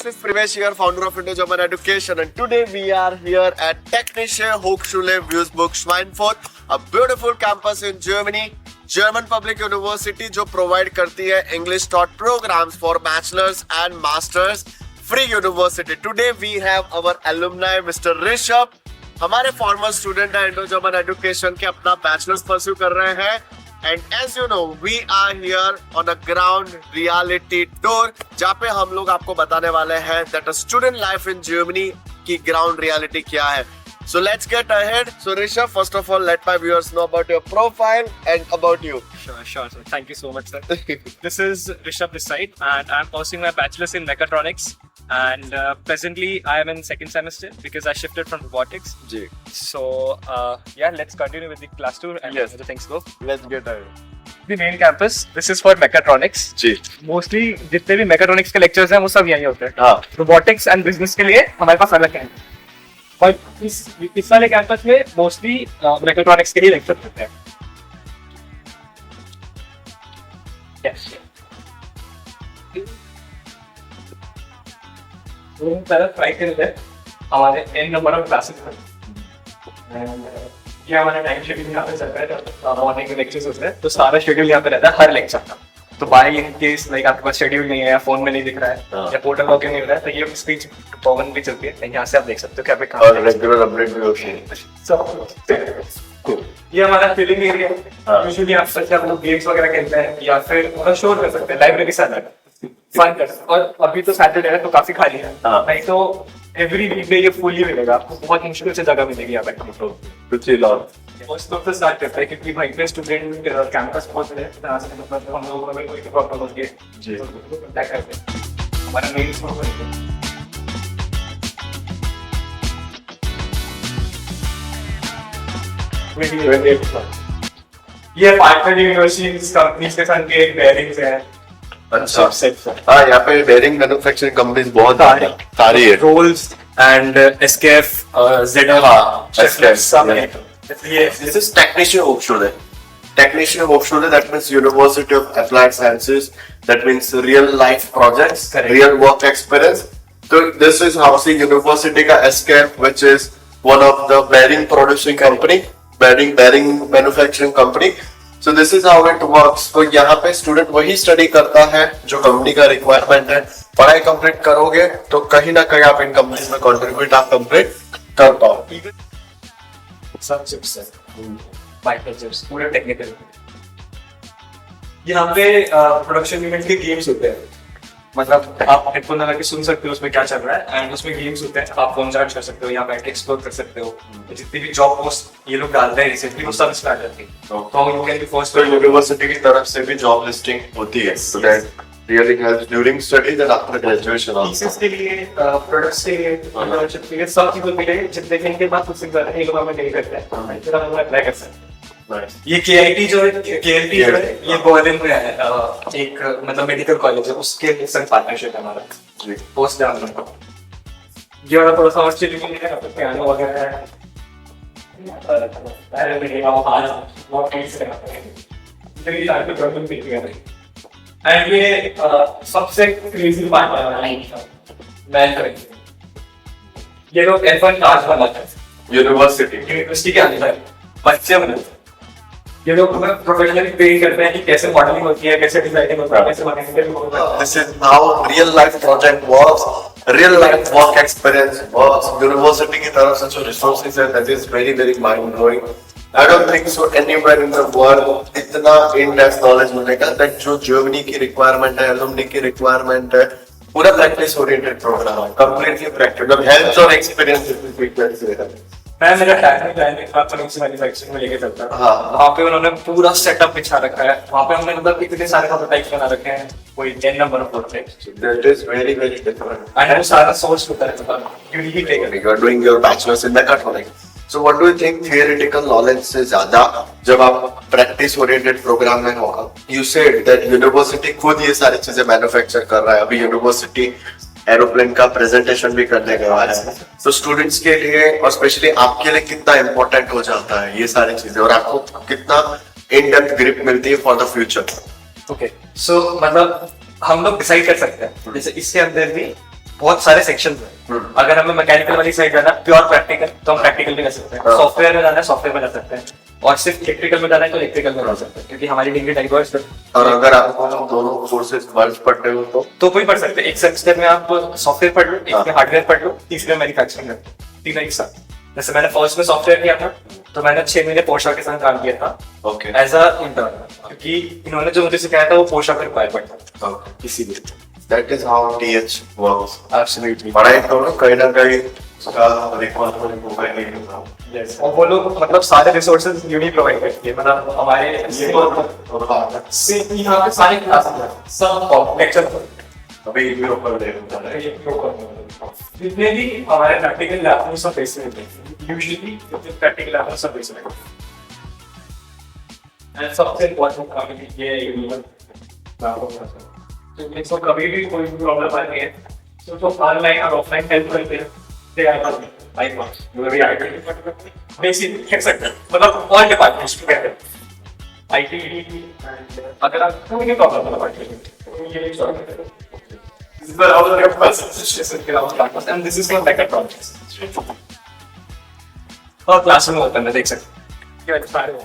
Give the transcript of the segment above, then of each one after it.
is Privesh here, founder of Indo-German Education, and today we are here at Technische Hochschule Würzburg Schweinfurt, a beautiful campus in Germany, German Public University जो provide करती है English taught programs for bachelors and masters, free university. Today we have our alumni Mr. Rishabh, हमारे former student है Indo-German Education के अपना bachelor's pursue कर रहे हैं. And as you know, we are here on a ground reality tour, जहाँ पे हम लोग आपको बताने वाले हैं that a student life in Germany की ground reality क्या है. So let's get ahead. So Rishabh, first of all, let my viewers know about your profile and about you. Sure. Thank you so much, sir. This is Rishabh this side, and I'm pursuing my bachelor's in mechatronics. And presently, I am in second semester because I shifted from robotics. Ji. So let's continue with the class tour and Yes. the things go. Let's get ahead. The main campus. This is for mechatronics. Ji. Mostly जितने भी mechatronics के lectures हैं वो सब यहीं होते हैं. हाँ. Robotics and business के लिए हमारे पास अलग है. और इस वाले कैंपस में मोस्टली mechatronics के ही lecture होते हैं. Yes. पहले ट्राई करते हैं हमारे n नंबर ऑफ क्लासेस में. ये हमारा टाइम शेड्यूल यहाँ पे चल रहा है. मॉर्निंग के लेक्चर्स होते हैं तो सारा शेड्यूल यहाँ पे रहता है हर लेक्चर का. तो बाय इन केस लाइक आपके पास शेड्यूल नहीं है या फोन में नहीं दिख रहा है या पोर्टल लॉगिन नहीं हो रहा है तो ये स्पीच पवन भी चलती है. यहाँ से आप देख सकते हो कि आप एक और रेगुलर अपडेट भी होती है. ये हमारा फीलिंग एरिया है. यूजुअली आप सच आप लोग गेम्स वगैरह खेलते हैं या फिर शोर कर सकते हैं. लाइब्रेरी से अलग फन कर. और अभी तो सैटरडे है तो काफी खाली है. नहीं तो एवरी वीकडे ये फुली मिलेगा आपको. बहुत मुश्किल से जगह मिलेगी यहाँ पे. कुछ ही लॉट. फर्स्ट तो स्टार्ट करते हैं क्योंकि भाई पे स्टूडेंट कैंपस पहुंच रहे हैं. तरह से मतलब हम लोगों को कोई प्रॉब्लम होती है जी. कांटेक्ट करते हैं. हमारा मेल फॉर्म है. ये पार्टनर यूनिवर्सिटीज कंपनीज के साथ के बेयरिंग्स हैं. अच्छा. हाँ, यहाँ पे बेयरिंग मैन्युफैक्चरिंग कंपनीज बहुत सारी है. रोल्स एंड एसकेएफ जेड सब है. This is Technische Hochschule. Technische Hochschule, that means University of Applied Sciences. That means real life projects, Correct. real work experience. So this is housing university का SKF, which is one of the bearing producing company, bearing manufacturing company. So this is how it works. तो यहाँ पे student वही study करता है जो company का requirement है. पढ़ाई complete करोगे तो कहीं ना कहीं आप इन companies में contribute आप complete कर पाओ. सब चिप्स है. माइक्रो चिप्स पूरे टेक्निकल. यहाँ पे प्रोडक्शन यूनिट के गेम्स होते हैं. मतलब आप हेडफोन लगा के सुन सकते हो उसमें क्या चल रहा है एंड उसमें गेम्स होते हैं. आप फोन चार्ज कर सकते हो, यहाँ बैठ के एक्सप्लोर कर सकते हो. जितनी भी जॉब पोस्ट ये लोग डालते हैं रिसेंटली वो सब स्टार्ट करती है. तो यू कैन बी फर्स्ट. तो यूनिवर्सिटी की तरफ से भी जॉब लिस्टिंग होती है. So that really helps during studies and after graduation also. Thesis के लिए प्रोडक्ट्स के लिए इंटर्नशिप के लिए सब चीजों के लिए जितने दिन के बाद कुछ ज्यादा ये लोग हमें नहीं करते हैं. फिर हम अप्लाई कर सकते हैं. Nice. ये केआईटी जो है केएलटी जो है ये बर्लिन में है. एक मतलब मेडिकल कॉलेज है उसके संग पार्टनरशिप है हमारा. जी. पोस्ट ग्रेजुएट ये वाला थोड़ा सा ऑस्ट्रेलिया में है. अपने पियानो वगैरह है. पहले में वो हाथ बहुत टेस्ट करते हैं. इतनी सारी प्रॉब्लम भी है. एंड ये सबसे क्रेजी बात है मैं करेंगे. ये लोग F1 कार्स बनाते हैं यूनिवर्सिटी के अंदर. बच्चे बनाते हैं. ये लोग हमें प्रोफेशनली ट्रेन करते हैं कि कैसे मॉडलिंग होती है, कैसे डिजाइनिंग होती है, कैसे मैन्युफैक्चरिंग होती है. This is how real life project works, real life work experience works. University की तरफ से जो resources है that is very mind blowing. I don't think so anywhere in the world इतना in depth knowledge मिलेगा that जो Germany की requirement है, alumni की requirement है. पूरा practice oriented program है, completely practical, hands on experience is equal to it. मैं मेरा इलेक्ट्रॉनिक्स मैन्युफैक्चरिंग में लेके चलता हूँ. वहाँ पे उन्होंने पूरा सेटअप बिछा रखा है. वहाँ पे हमने मतलब इतने सारे प्रोटोटाइप्स बना रखे हैं. कोई 10 number of prototypes. That is very different. And वो सारा सोर्स होता है. मतलब unique tech. You are doing your bachelor's in mechatronics. So what do you think theoretical knowledge से ज़्यादा जब आप practice oriented program में होगा? You said that university खुद ये सारी चीजें manufacture कर रहा है. अभी university एरोप्लेन का प्रेजेंटेशन भी करने गया है. तो स्टूडेंट्स के लिए और स्पेशली आपके लिए कितना इम्पोर्टेंट हो जाता है ये सारी चीजें और आपको कितना इन डेप्थ ग्रिप मिलती है for the future. Okay so मतलब हम लोग डिसाइड कर सकते हैं. जैसे इसके अंदर भी बहुत सारे सेक्शन हैं। अगर हमें मैकेनिकल वाली साइड जाना है, प्योर प्रैक्टिकल, तो हम प्रैक्टिकल भी कर सकते हैं। सॉफ्टवेयर में जाना है, सॉफ्टवेयर में जा सकते हैं, और सिर्फ इलेक्ट्रिकल में जाना है तो इलेक्ट्रिकल में जा सकते हैं, क्योंकि हमारी डिग्री डाइवर्स है। और अगर आप दोनों कोर्सेज मर्ज पढ़ते हो तो कोई पढ़ सकते हैं। एक सेमेस्टर में आप सॉफ्टवेयर पढ़ लो, एक में हार्डवेयर पढ़ लो, तीसरे में मैन्युफैक्चरिंग, तीनों एक साथ। जैसे मैंने फर्स्ट में सॉफ्टवेयर किया था, तो मैंने 6 महीने पोर्शा के साथ काम किया था ओके एज अ इंटर्न, क्योंकि इन्होंने जो मुझे सिखाया था वो पोर्शा का रिक्वायरमेंट था, इसीलिए। That is how TH works. Absolutely. पढ़ाई करो कहीं ना कहीं उसका रिक्वायरमेंट प्रोवाइड नहीं होता। Yes. और वो लोग मतलब सारे रिसोर्सेज यूनी प्रोवाइड करती है, मतलब हमारे यहाँ पे सारे क्लासेस हैं, सब लेक्चर अभी भी ऊपर दे रहा है। जितने भी हमारे प्रैक्टिकल लैब में सब बेस में यूजुअली प्रैक्टिकल लैब में सब बेस में एंड सबसे इम्पोर्टेंट काम ये है यूनिवर्सल। तो इसको कभी भी कोई प्रॉब्लम आ रही है तो ऑनलाइन और ऑफलाइन हेल्प करते हैं, they are like marks you भी आईटी बेसिक कह सकते हैं, मतलब ऑल डिपार्टमेंट्स टुगेदर आईटी। अगर आप कोई भी प्रॉब्लम है आईटी ये सॉल्व करते हैं। This is our campus and this is for backup projects. और क्लासरूम ओपन है, देख सकते हैं।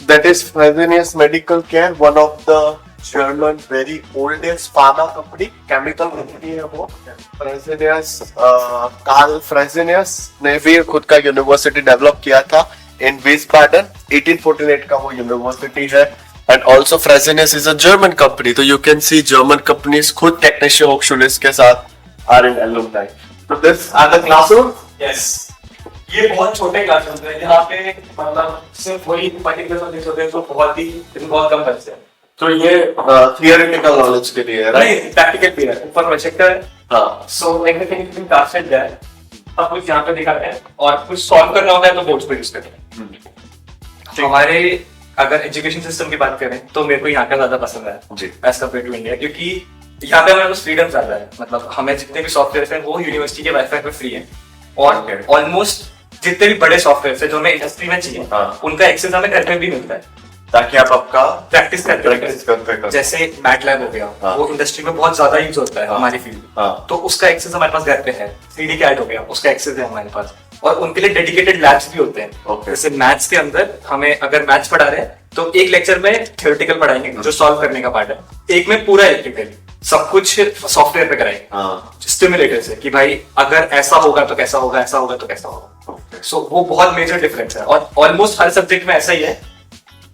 That is Fresenius Medical Care, one of the German very oldest pharma company, chemical company है वो। Fresenius, Carl Fresenius ने भी खुद का यूनिवर्सिटी डेवलप किया था in Wiesbaden, 1848 का वो यूनिवर्सिटी है। And also Fresenius is a German company, तो you can see German companies खुद Technische Hochschule के साथ are in alumni. So this are the classrooms? Yes. ये बहुत छोटे क्लासरूम हैं, यहाँ पे मतलब सिर्फ वही पर्टिकुलर सब्जेक्ट होते हैं, तो बहुत कम बच्चे हैं। तो ये theoretical knowledge के लिए है, right? नहीं, प्रैक्टिकल भी है, ऊपर प्रोजेक्टर है। हाँ। So everything क्लासेस है, सब कुछ यहाँ पे दिखाते हैं, और कुछ सॉल्व करना होता है तो बोर्ड्स पे यूज करते हैं। हमारे अगर एजुकेशन सिस्टम की बात करें तो मेरे को यहाँ का ज्यादा पसंद है एज कम्पेयर टू इंडिया, क्योंकि यहाँ पे हमारे पास फ्रीडम ज्यादा है। मतलब हमें जितने भी सॉफ्टवेयर हैं वो यूनिवर्सिटी के वाईफाई पे फ्री है, और ऑलमोस्ट जितने भी बड़े सॉफ्टवेयर हैं जो हमें इंडस्ट्री में चाहिए, उनका एक्सेस हमें घर में भी मिलता है, ताकि आप आपका प्रैक्टिस कर। जैसे मैटलैब हो गया, वो इंडस्ट्री में बहुत ज्यादा यूज होता है हमारी फील्ड, तो उसका एक्सेस हमारे पास घर पे है। 3D कैड हो गया, उसका एक्सेस है हमारे पास, और उनके लिए डेडिकेटेड लैब्स भी होते हैं। जैसे मैथ्स के अंदर हमें अगर मैथ्स पढ़ा रहे हैं तो एक लेक्चर में थ्योरेटिकल पढ़ाएंगे जो सॉल्व करने का पार्ट है, एक में पूरा इलेक्ट्रिकल, सब कुछ सॉफ्टवेयर पे कराएंगे स्टिमुलेटर से, कि भाई अगर ऐसा होगा तो कैसा होगा, ऐसा होगा तो कैसा होगा। सो वो बहुत मेजर डिफरेंस है, और ऑलमोस्ट हर सब्जेक्ट में ऐसा ही है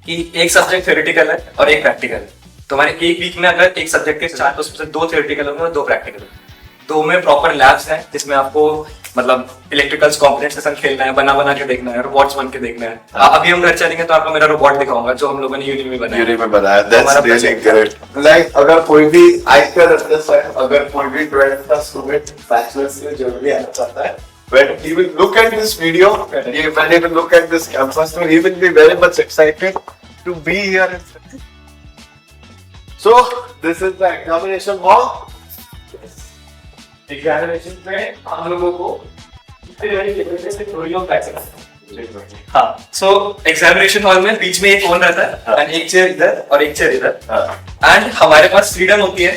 कि एक सब्जेक्ट थ्योरेटिकल है और एक प्रैक्टिकल है। तो हमारे एक वीक में अगर एक सब्जेक्ट के 4 तो उसमें 2 थ्योरेटिकल होंगे और 2 प्रैक्टिकल होंगे। 2 में प्रॉपर लैब्स हैं जिसमें आपको मतलब इलेक्ट्रिकल्स कंपोनेंट्स के साथ खेलना है, बना के देखना है, रोबोट्स बन के देखना है। अभी हम घर चलेंगे तो आपको मेरा रोबोट दिखाऊंगा जो हम लोगों ने यूनी में बनाया। That's really great. Like अगर कोई भी अगर कोई भी 12th का स्टूडेंट बैचलर्स में जर्मनी आना चाहता है, when he will look at this video, when he will look at this campus, he will be very much excited to be here. So this is the examination hall. Examination में हम लोगों को हाँ, सो examination hall में बीच में एक phone रहता है, एंड एक चेयर इधर और एक चेयर इधर, एंड हमारे पास फ्रीडम होती है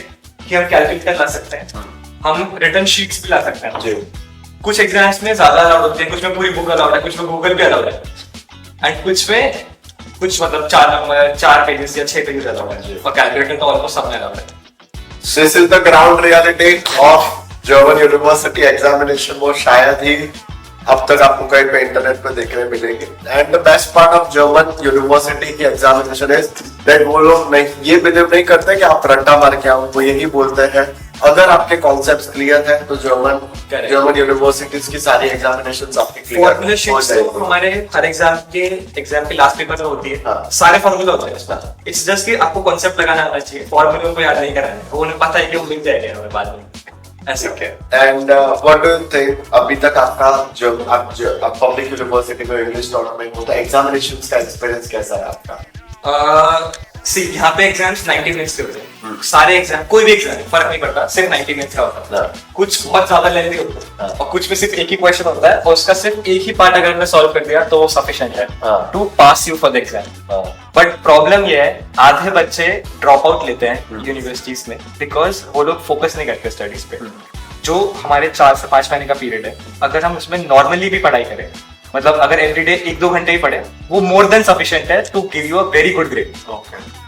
कि हम कैलकुलेटर ला सकते हैं, हम रिटर्न शीट्स भी ला सकते हैं। कुछ एग्जाम्स में ज्यादा अलाउड होते हैं, कुछ में पूरी बुक अलाउड है, कुछ में गूगल भी अलाउड है, एंड कुछ में कुछ मतलब 4 पेजेस या 6 पेजेस अलाउड है, और कैलकुलेटर तो ऑलमोस्ट सब में अलाउड है। This is the ground reality of German university examination. वो शायद ही अब तक आपको कहीं पे इंटरनेट पे देखने मिलेगी। And the best part of German university की एग्जामिनेशन इज दैट वो लोग नहीं ये बिलीव नहीं करते कि आप रट्टा मार के आओ, वो यही बोलते हैं अगर आपके कॉन्सेप्ट्स क्लियर है तो जर्मन यूनिवर्सिटीज की सारी एग्जामिनेशंस आपके क्लियर हो जाएगी। हमारे हर एग्जाम के लास्ट पेपर में होती है, सारे फॉर्मूला होते हैं इसका। इट्स जस्ट कि आपको कॉन्सेप्ट लगाना आना चाहिए, फॉर्मूले को याद नहीं कराना है, वो उन्हें पता है कि वो मिल जाएगा हमें बाद में ऐसे। And what do you think अभी तक आपका जो आप पब्लिक यूनिवर्सिटी में इंग्लिश टॉपिक होता है एग्जामिनेशंस का एक्सपीरियंस कैसा है आपका? सी यहाँ पे एग्जाम्स 90 मिनट्स के होते हैं, सारे एग्जाम, कोई भी एग्जाम फर्क नहीं पड़ता, सिर्फ 90 मिनट्स का होता है। कुछ बहुत ज्यादा लेंथी होता है और कुछ में सिर्फ एक ही क्वेश्चन होता है, और उसका सिर्फ एक ही पार्ट अगर मैं सॉल्व कर दिया तो वो सफिशिएंट है to pass you for the exam. But problem ये है आधे बच्चे ड्रॉप आउट लेते हैं यूनिवर्सिटीज में बिकॉज वो लोग फोकस नहीं करते स्टडीज पे। जो हमारे 4 से 5 महीने का पीरियड है, अगर हम उसमें नॉर्मली भी पढ़ाई करें, मतलब अगर एवरीडे 1-2 घंटे ही पढ़े, वो मोर देन सफिशिएंट है to give you a very good grade.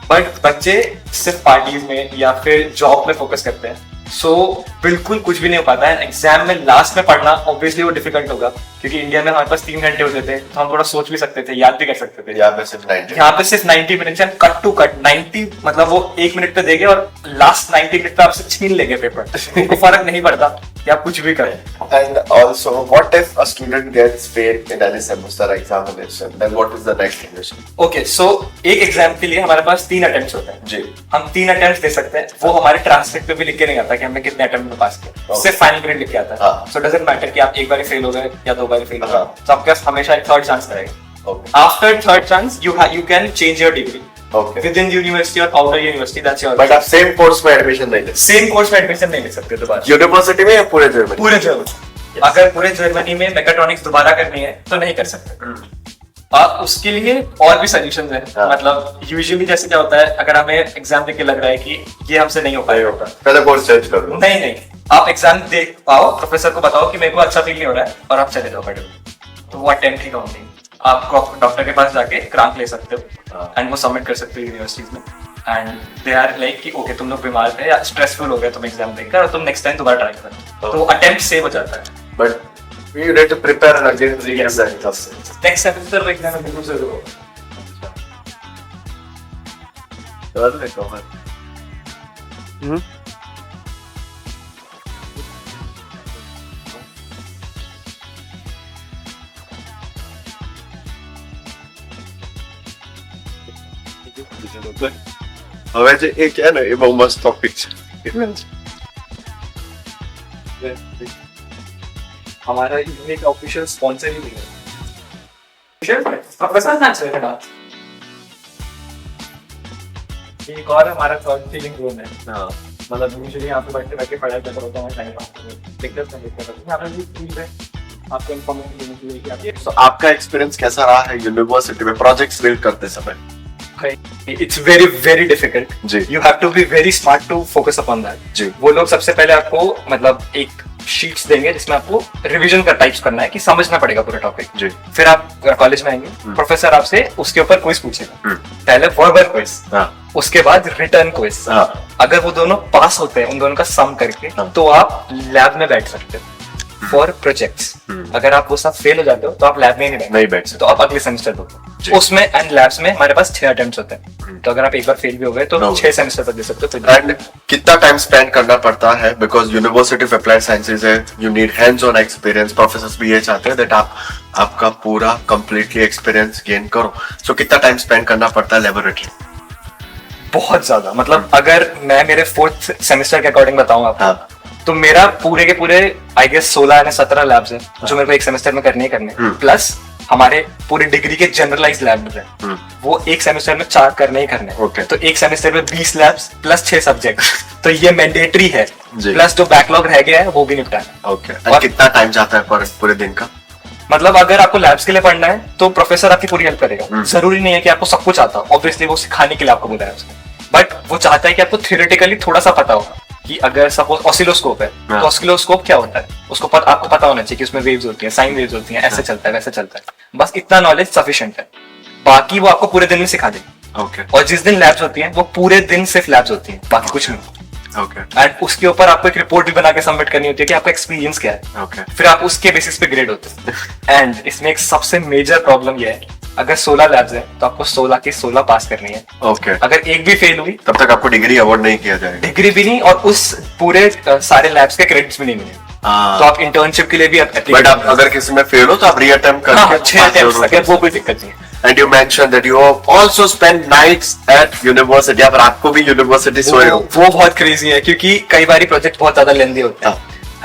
But बच्चे सिर्फ पार्टीज में या फिर जॉब में फोकस करते हैं, सो बिल्कुल कुछ भी नहीं हो पाता है। एग्जाम में लास्ट में पढ़ना ऑब्वियसली वो डिफिकल्ट होगा, क्योंकि इंडिया में हमारे पास 3 घंटे होते थे, तो हम थोड़ा सोच भी सकते थे, याद भी कर सकते थे। यहाँ पे सिर्फ 90 यहाँ पे सिर्फ 90 मिनट कट टू कट 90, मतलब वो 1 मिनट पे देंगे और लास्ट 90 मिनट पे आपसे छीन लेंगे पेपर। उनको फर्क नहीं पड़ता कि आप कुछ भी करें। And also, what if a student gets failed in any semester examination? Then what is the next condition? Okay, so एक एग्जाम के लिए हमारे पास 3 अटेम्प्ट होते हैं। जी। हम 3 अटेम्प्ट दे सकते हैं, वो हमारे ट्रांसक्रिप्ट पे भी लिख के नहीं आता कि हमने कितने अटेम्प्ट में पास किया, सिर्फ फाइनल ग्रेड लिख के आता है। हाँ। सो डजंट मैटर कि आप एक बार फेल हो गए या 2 बार फेल हो गए, हाँ। तो आपके पास हमेशा एक थर्ड चांस रहेगा। Okay. After third chance you can change your degree Okay. Within university और outer university, that's your. But आप सेम कोर्स में एडमिशन नहीं ले सकते। सेम कोर्स में एडमिशन नहीं ले सकते दोबारा यूनिवर्सिटी में या पूरे जर्मनी? पूरे जर्मनी। अगर पूरे जर्मनी में मैकेट्रॉनिक्स दोबारा करनी है तो नहीं कर सकते। आप उसके लिए और भी सॉल्यूशंस हैं। हाँ। मतलब यूजुअली जैसे क्या होता है, अगर हमें एग्जाम देके लग रहा है कि ये हमसे नहीं हो पाएगा, पहले कोर्स चेंज कर लो। नहीं, आप एग्जाम दे पाओ, प्रोफेसर को बताओ कि मेरे को अच्छा फील नहीं हो रहा है, और आप चले जाओ पढ़ो, तो वो अटेम्प्ट ही काउंटिंग। आप डॉक्टर के पास जाके क्रैंक ले सकते हो एंड वो सबमिट कर सकते हो यूनिवर्सिटीज में, एंड दे आर लाइक कि ओके तुम लोग बीमार थे या स्ट्रेसफुल हो गए तुम एग्जाम देकर, और तुम नेक्स्ट टाइम दोबारा ट्राई करो, तो अटेम्प्ट सेव हो जाता है। But you need to prepare and again re-exam the exam. Next semester में एग्जाम बिल्कुल जरूर होगा। कर ले कवर। હવે જે એ કે ને એ બહુ મસ્ત ટોપિક છે। हमारा यूनिक ऑफिशियल स्पॉन्सर ही है प्रोफेसर ना चलेगा। एक और हमारा थर्ड फीलिंग जोन है। हाँ। मतलब यूजुअली यहाँ पे बैठे बैठे पढ़ाई करते होता हूँ, टाइम पास दिक्कत नहीं दिक्कत यहाँ पे भी चीज है आपको इन्फॉर्मेशन देने के लिए कि आप तो आपका एक्सपीरियंस कैसा रहा है यूनिवर्सिटी में प्रोजेक्ट्स बिल्ड करते समय? इट्स वेरी वेरी डिफिकल्ट जी। You have to be very smart to focus upon that. जी। वो लोग सबसे पहले आपको मतलब एक शीट्स देंगे जिसमें आपको रिवीजन का टाइप्स करना है कि समझना पड़ेगा पूरा टॉपिक। जी। फिर आप कॉलेज में आएंगे, प्रोफेसर आपसे उसके ऊपर क्विज पूछेगा, पहले वर्बल क्विज, उसके बाद रिटर्न क्विज। अगर वो दोनों पास होते हैं, उन दोनों का सम करके, तो आप लैब में बैठ सकते हो फॉर प्रोजेक्ट्स। अगर आप वो सब फेल हो जाते हो तो आप लैब में नहीं बैठ सकते, तो आप अगले सेमेस्टर दो उसमें। एंड लैब्स में हमारे पास 6 अटेम्प्ट्स होते हैं, तो अगर आप एक बार फेल भी हो गए तो 6 सेमेस्टर तक दे सकते हो। एंड कितना टाइम स्पेंड करना पड़ता है? Because university of applied sciences है, you need hands on experience. Professors भी ये चाहते हैं दैट आप आपका पूरा कंप्लीटली एक्सपीरियंस गेन करो। सो कितना टाइम स्पेंड करना पड़ता है लेबोरेटरी? बहुत ज्यादा। मतलब अगर मैं मेरे 4th सेमेस्टर के अकॉर्डिंग बताऊं आपको, तो मेरा पूरे के पूरे आई गेस 16 या 17 लैब्स हैं जो मेरे को एक सेमेस्टर में करने ही करने, प्लस हमारे पूरे डिग्री के जनरलाइज्ड लैब्स हैं, वो एक सेमेस्टर में 4 करने ही करने। तो एक सेमेस्टर में 20 लैब्स प्लस 6 सब्जेक्ट, तो ये मैंडेटरी है। प्लस जो बैकलॉग रह गया है वो भी निपटाना। और कितना टाइम जाता है पूरे दिन का? मतलब अगर आपको लैब्स के लिए पढ़ना है तो प्रोफेसर आपकी पूरी हेल्प करेगा। जरूरी नहीं है कि आपको सब कुछ आता हो, ऑब्वियसली वो सिखाने के लिए आपको बुलाया उसने, बट वो चाहता है कि आपको थियोरेटिकली थोड़ा सा पता होगा कि अगर सपोज ऑसिलोस्कोप है तो ऑसिलोस्कोप क्या होता है उसको आपको पता होना चाहिए कि उसमें वेव्स होती हैं, साइन वेव्स होती हैं, ऐसे चलता है वैसे चलता है। बस इतना नॉलेज सफिशिएंट है, बाकी वो आपको पूरे दिन में सिखा देंगे। और जिस दिन लैब्स होती हैं वो पूरे दिन सिर्फ लैब्स होती हैं, बाकी कुछ नहीं। एंड उसके ऊपर आपको एक रिपोर्ट भी बना के सबमिट करनी होती है कि आपका एक्सपीरियंस क्या है। फिर आप उसके बेसिस पे ग्रेड होते हैं। एंड इसमें एक सबसे मेजर प्रॉब्लम ये है, अगर 16 लैब्स है तो आपको 16 की 16 पास करनी है। अगर एक भी फेल हुई तब तक आपको डिग्री अवार्ड नहीं किया जाएगा। डिग्री भी नहीं, और उस पूरे सारे लैब्स के क्रेडिट्स भी नहीं मिलेंगे। तो आप इंटर्नशिप के लिए भी बट आप अगर किसी में फेल हो तो आप रीअटेम्प्ट करके 6 अटेम्प्ट्स तक है, वो कोई दिक्कत नहीं है। And you mentioned that you also spend nights at university. आप रात को भी यूनिवर्सिटी सोए हो? वो बहुत क्रेजी है क्योंकि कई बार प्रोजेक्ट बहुत ज्यादा लेंदी होते हैं,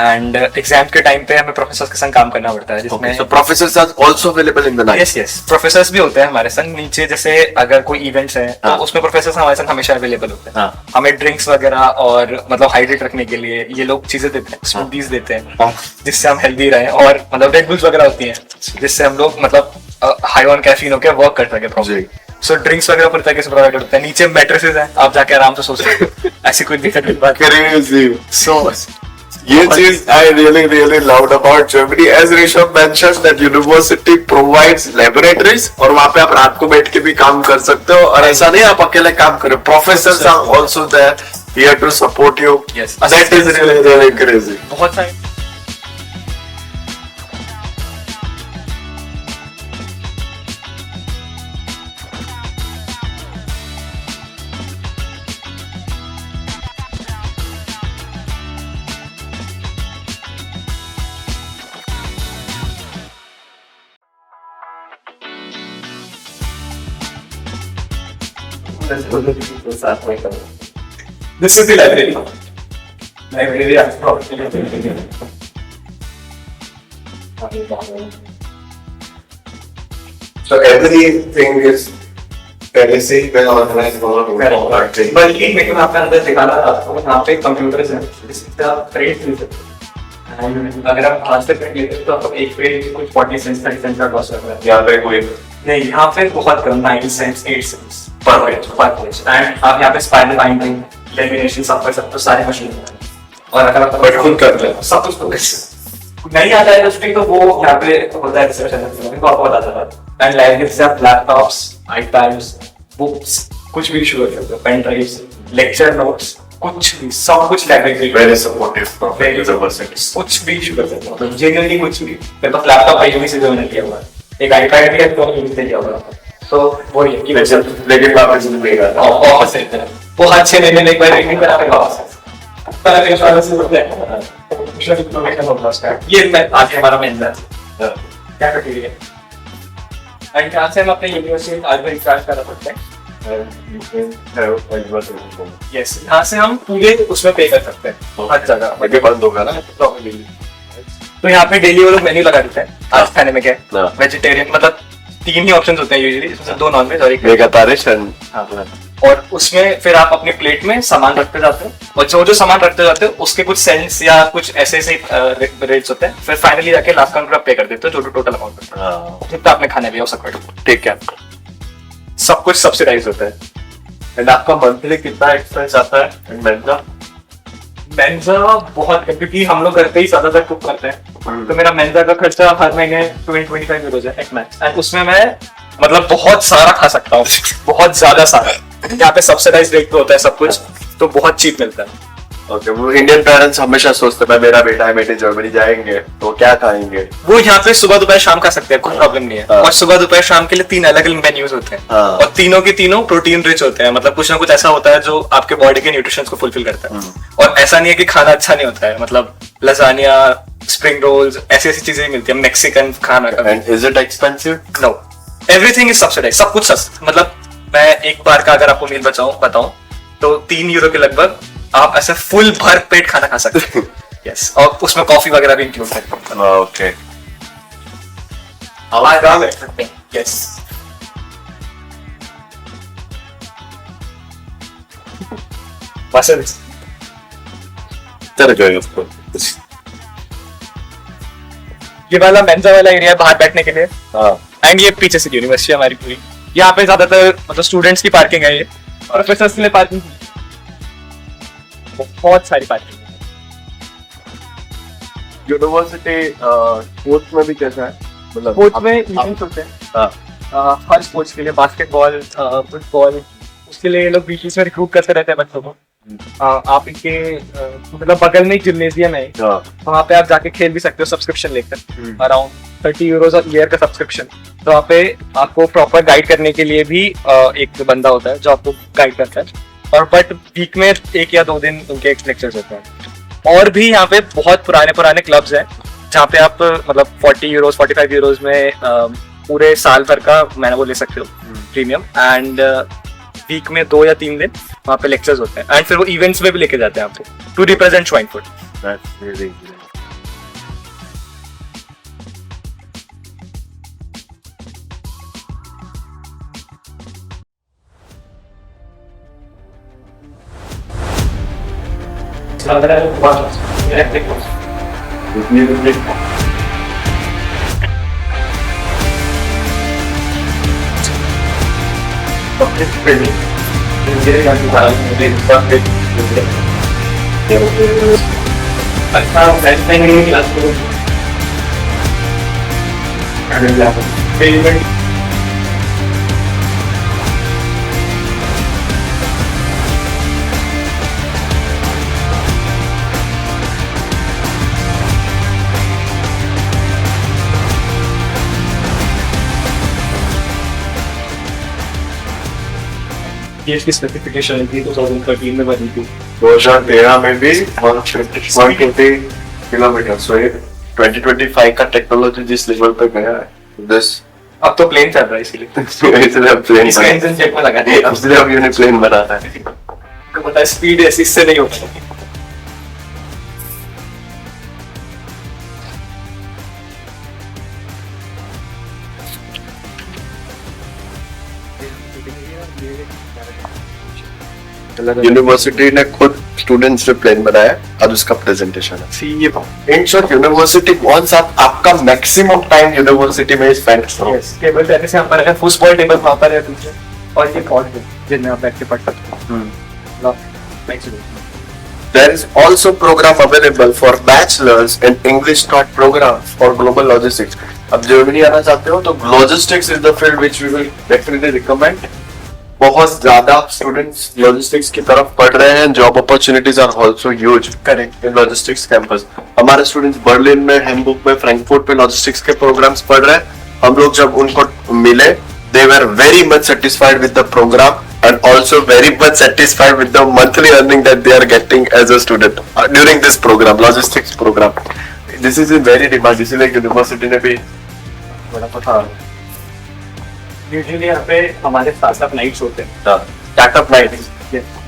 एंड एग्जाम के टाइम पे हमें प्रोफेसर्स के संग काम करना पड़ता है, जिसमें so professors are also available in the night? yes professors भी होते हैं हमारे संग नीचे। जैसे अगर कोई इवेंट्स है तो उसमें प्रोफेसर्स हमारे संग हमेशा अवेलेबल होते हैं। हमें ड्रिंक्स वगैरह और मतलब हाइड्रेट रखने के लिए ये लोग चीजें देते हैं, स्मूदीज देते हैं जिससे हम हेल्दी रहें, और मतलब रेड बुल्स वगैरह होती हैं जिससे हम लोग मतलब हाई ऑन कैफीन होकर वर्क कर सके प्रॉपर्ली। सो ड्रिंक्स वगैरह पूरी तरीके से प्रोवाइड होते हैं। नीचे मैट्रेसेस हैं, आप जाके आराम से सो सकते हो, ऐसी कोई दिक्कत नहीं बात। Crazy. सो ये चीज I really loved about Germany, as Rishabh mentioned that university provides laboratories और वहाँ पे आप रात को बैठ के भी काम कर सकते हो और ऐसा नहीं आप अकेले काम करो. Professors are also there here to support you. Yes. That is really crazy. बहुत सारे This is the library. Library is probably. So everything is पहले से ही well organized बल्कि मेरे को आपका अंदर दिखाना था आपको यहाँ पे कंप्यूटर्स हैं जिससे आप ट्रेड ले सकते हैं एंड अगर आप हाथ से प्रिंट लेते हो तो आपको एक पेज कुछ 40 सेंट्स 30 सेंट्स का कॉस्ट लगता है. यहाँ पे कोई नहीं यहाँ पे बहुत कम 9 cents 8 cents per page and आप यहाँ पे स्पाइरल बाइंडिंग लेमिनेशन सब कुछ सारे मशीन हैं और अगर आप खुद कर ले सब कुछ नहीं आता है तो वो यहाँ पे होता है रिसेप्शन को आपको बताता है एंड लाइब्रेरी से आप लैपटॉप्स आईपैड्स बुक्स कुछ भी शुरू कर सकते हो पेन ड्राइव्स लेक्चर नोट्स कुछ भी सब कुछ लाइब्रेरी वेरी सपोर्टिव यूनिवर्सिटी कुछ भी शुरू कर सकते हो जेन्युइनली कुछ भी मेरे पास लैपटॉप है यूनिवर्सिटी से मैंने लिया हुआ है एक आईपैड भी है तो यूनिवर्सिटी से लिया हुआ है तो वो ये कि लेकिन वापस नहीं देगा बहुत सही है वो 6 महीने में एक बार रीडिंग करा के वापस पर एक साल से होता है ये मैं आज हमारा मेंबर क्या कैटेगरी है एंड यहाँ से हम अपने यूनिवर्सिटी आज भी रिचार्ज करा सकते हैं. यस यहाँ से हम पूरे उसमें पे कर सकते हैं हर जगह आगे बंद होगा ना तो यहाँ पे डेली वो लोग मेन्यू लगा देते हैं आज खाने में क्या है वेजिटेरियन मतलब 3 ही ऑप्शंस होते हैं यूजुअली इसमें 2 नॉन वेज और एक और उसमें फिर आप अपने प्लेट में सामान रखते जाते हो और जो सामान रखते जाते हो उसके कुछ सेंट्स या कुछ ऐसे रेट्स होते हैं फिर फाइनली जाके लास्ट काउंटर आप पे कर देते हो जो टोटल अमाउंट होता है जितना आपने खाने भी हो सकता है. ठीक है सब कुछ सब्सिडाइज होता है. एंड आपका मंथली कितना एक्सपेंस आता है मेंजा बहुत क्योंकि हम लोग घर पे ही ज्यादातर कुक करते हैं तो मेरा मेंजा का खर्चा हर महीने 20-25 यूरोज है एक मैच एंड उसमें मैं मतलब बहुत सारा खा सकता हूँ बहुत ज्यादा सारा. यहाँ पे सब्सिडाइज रेट पे होता है सब कुछ तो बहुत चीप मिलता है. ओके वो इंडियन पेरेंट्स हमेशा सोचते हैं मेरा बेटा है बेटे जर्मनी जाएंगे तो क्या खाएंगे वो यहाँ पे सुबह दोपहर शाम खा सकते हैं कोई प्रॉब्लम नहीं है और सुबह दोपहर शाम के लिए 3 अलग अलग मेन्यूज होते हैं और तीनों के तीनों प्रोटीन रिच होते हैं मतलब कुछ ना कुछ ऐसा होता है जो आपके बॉडी के न्यूट्रिशंस को फुलफिल करता है और ऐसा नहीं है कि खाना अच्छा नहीं होता है मतलब लजानिया स्प्रिंग रोल्स ऐसी चीजें मिलती है मैक्सिकन खाना. And is it expensive? No everything is subsidise सब कुछ सस्ता मतलब मैं एक बार का अगर आपको मील बताऊं तो 3 यूरो के लगभग आप ऐसे फुल भर पेट खाना खा सकते हैं. यस और उसमें कॉफी वगैरह भी इंक्लूड है. ओके यस बस ये वाला मेंजा वाला एरिया है बाहर बैठने के लिए एंड ये पीछे से यूनिवर्सिटी हमारी पूरी यहाँ पे ज्यादातर मतलब स्टूडेंट्स की पार्किंग है ये और प्रोफेसर्स के लिए पार्किंग बहुत सारी पार्किंग है. यूनिवर्सिटी स्पोर्ट्स में भी कैसा है मतलब स्पोर्ट्स में इवेंट्स होते हैं हर स्पोर्ट्स के लिए बास्केटबॉल फुटबॉल उसके लिए ये लोग बीच में रिक्रूट करते रहते हैं बच्चों को. आप इनके मतलब बगल में एक जिम्नेजियम है वहाँ पे आप जाके खेल भी सकते हो सब्सक्रिप्शन लेकर अराउंड 30 यूरोज ईयर का सब्सक्रिप्शन. तो वहाँ पे आपको प्रॉपर गाइड करने के लिए भी एक बंदा होता है जो आपको गाइड करता है और बट वीक में 1 या 2 दिन उनके लेक्चर्स होते हैं. और भी यहाँ पे बहुत पुराने क्लब्स हैं जहाँ पे आप मतलब 40 यूरोज 45 यूरोज में पूरे साल भर का मैंने वो ले सकते हो प्रीमियम एंड वीक में 2 या 3 दिन वहाँ पे लेक्चर्स होते हैं एंड फिर वो इवेंट्स में भी लेके जाते हैं आपको टू रिप्रेजेंट श्वाइनफूट. अच्छा बेस्ट टाइम क्लास को पेमेंट ये इसकी स्पेसिफिकेशन थी 2013 में बनी थी 2013 में भी 120 किलोमीटर, सो ये 2025 का टेक्नोलॉजी जिस लेवल पे गया है, दिस अब तो प्लेन चल रहा है इसलिए इसलिए अब प्लेन इसका इंजन चेक में लगा दिया इसलिए अब यूनिप्लेन बना रहा है। आपको पता है स्पीड ऐसी इससे नहीं होती। यूनिवर्सिटी ने खुद स्टूडेंट्स से प्लेन बनाया और उसका प्रेजेंटेशन है। सी ये इन शॉर्ट यूनिवर्सिटी वॉन्ट्स आपका मैक्सिमम टाइम यूनिवर्सिटी में स्पेंड करो। टेबल टेनिस यहाँ पर है, फुटबॉल टेबल वहाँ पर है पीछे, और ये कॉर्ट है जिनमें आप बैठ के पढ़ सकते हो। There is also program available for bachelors in English taught program for global logistics. अब जर्मनी आना चाहते हो तो logistics is the field which we will definitely recommend. बहुत ज्यादा स्टूडेंट्स लॉजिस्टिक्स की तरफ पढ़ रहे हैं, job opportunities are also huge correct in logistics campus. हमारे स्टूडेंट्स बर्लिन में, हैम्बुर्ग में, फ्रैंकफर्ट पे लॉजिस्टिक्स के प्रोग्राम्स पढ़ रहे हैं। हम लोग जब उनको मिले, they were very much satisfied with the program and also very much satisfied with the monthly earning that they are getting as a student during this program, logistics program. This is in very demand, इसलिए university ने भी बड़ा पता। Usually यहाँ पे हमारे startup nights होते हैं, स्टार्टअप नाइट,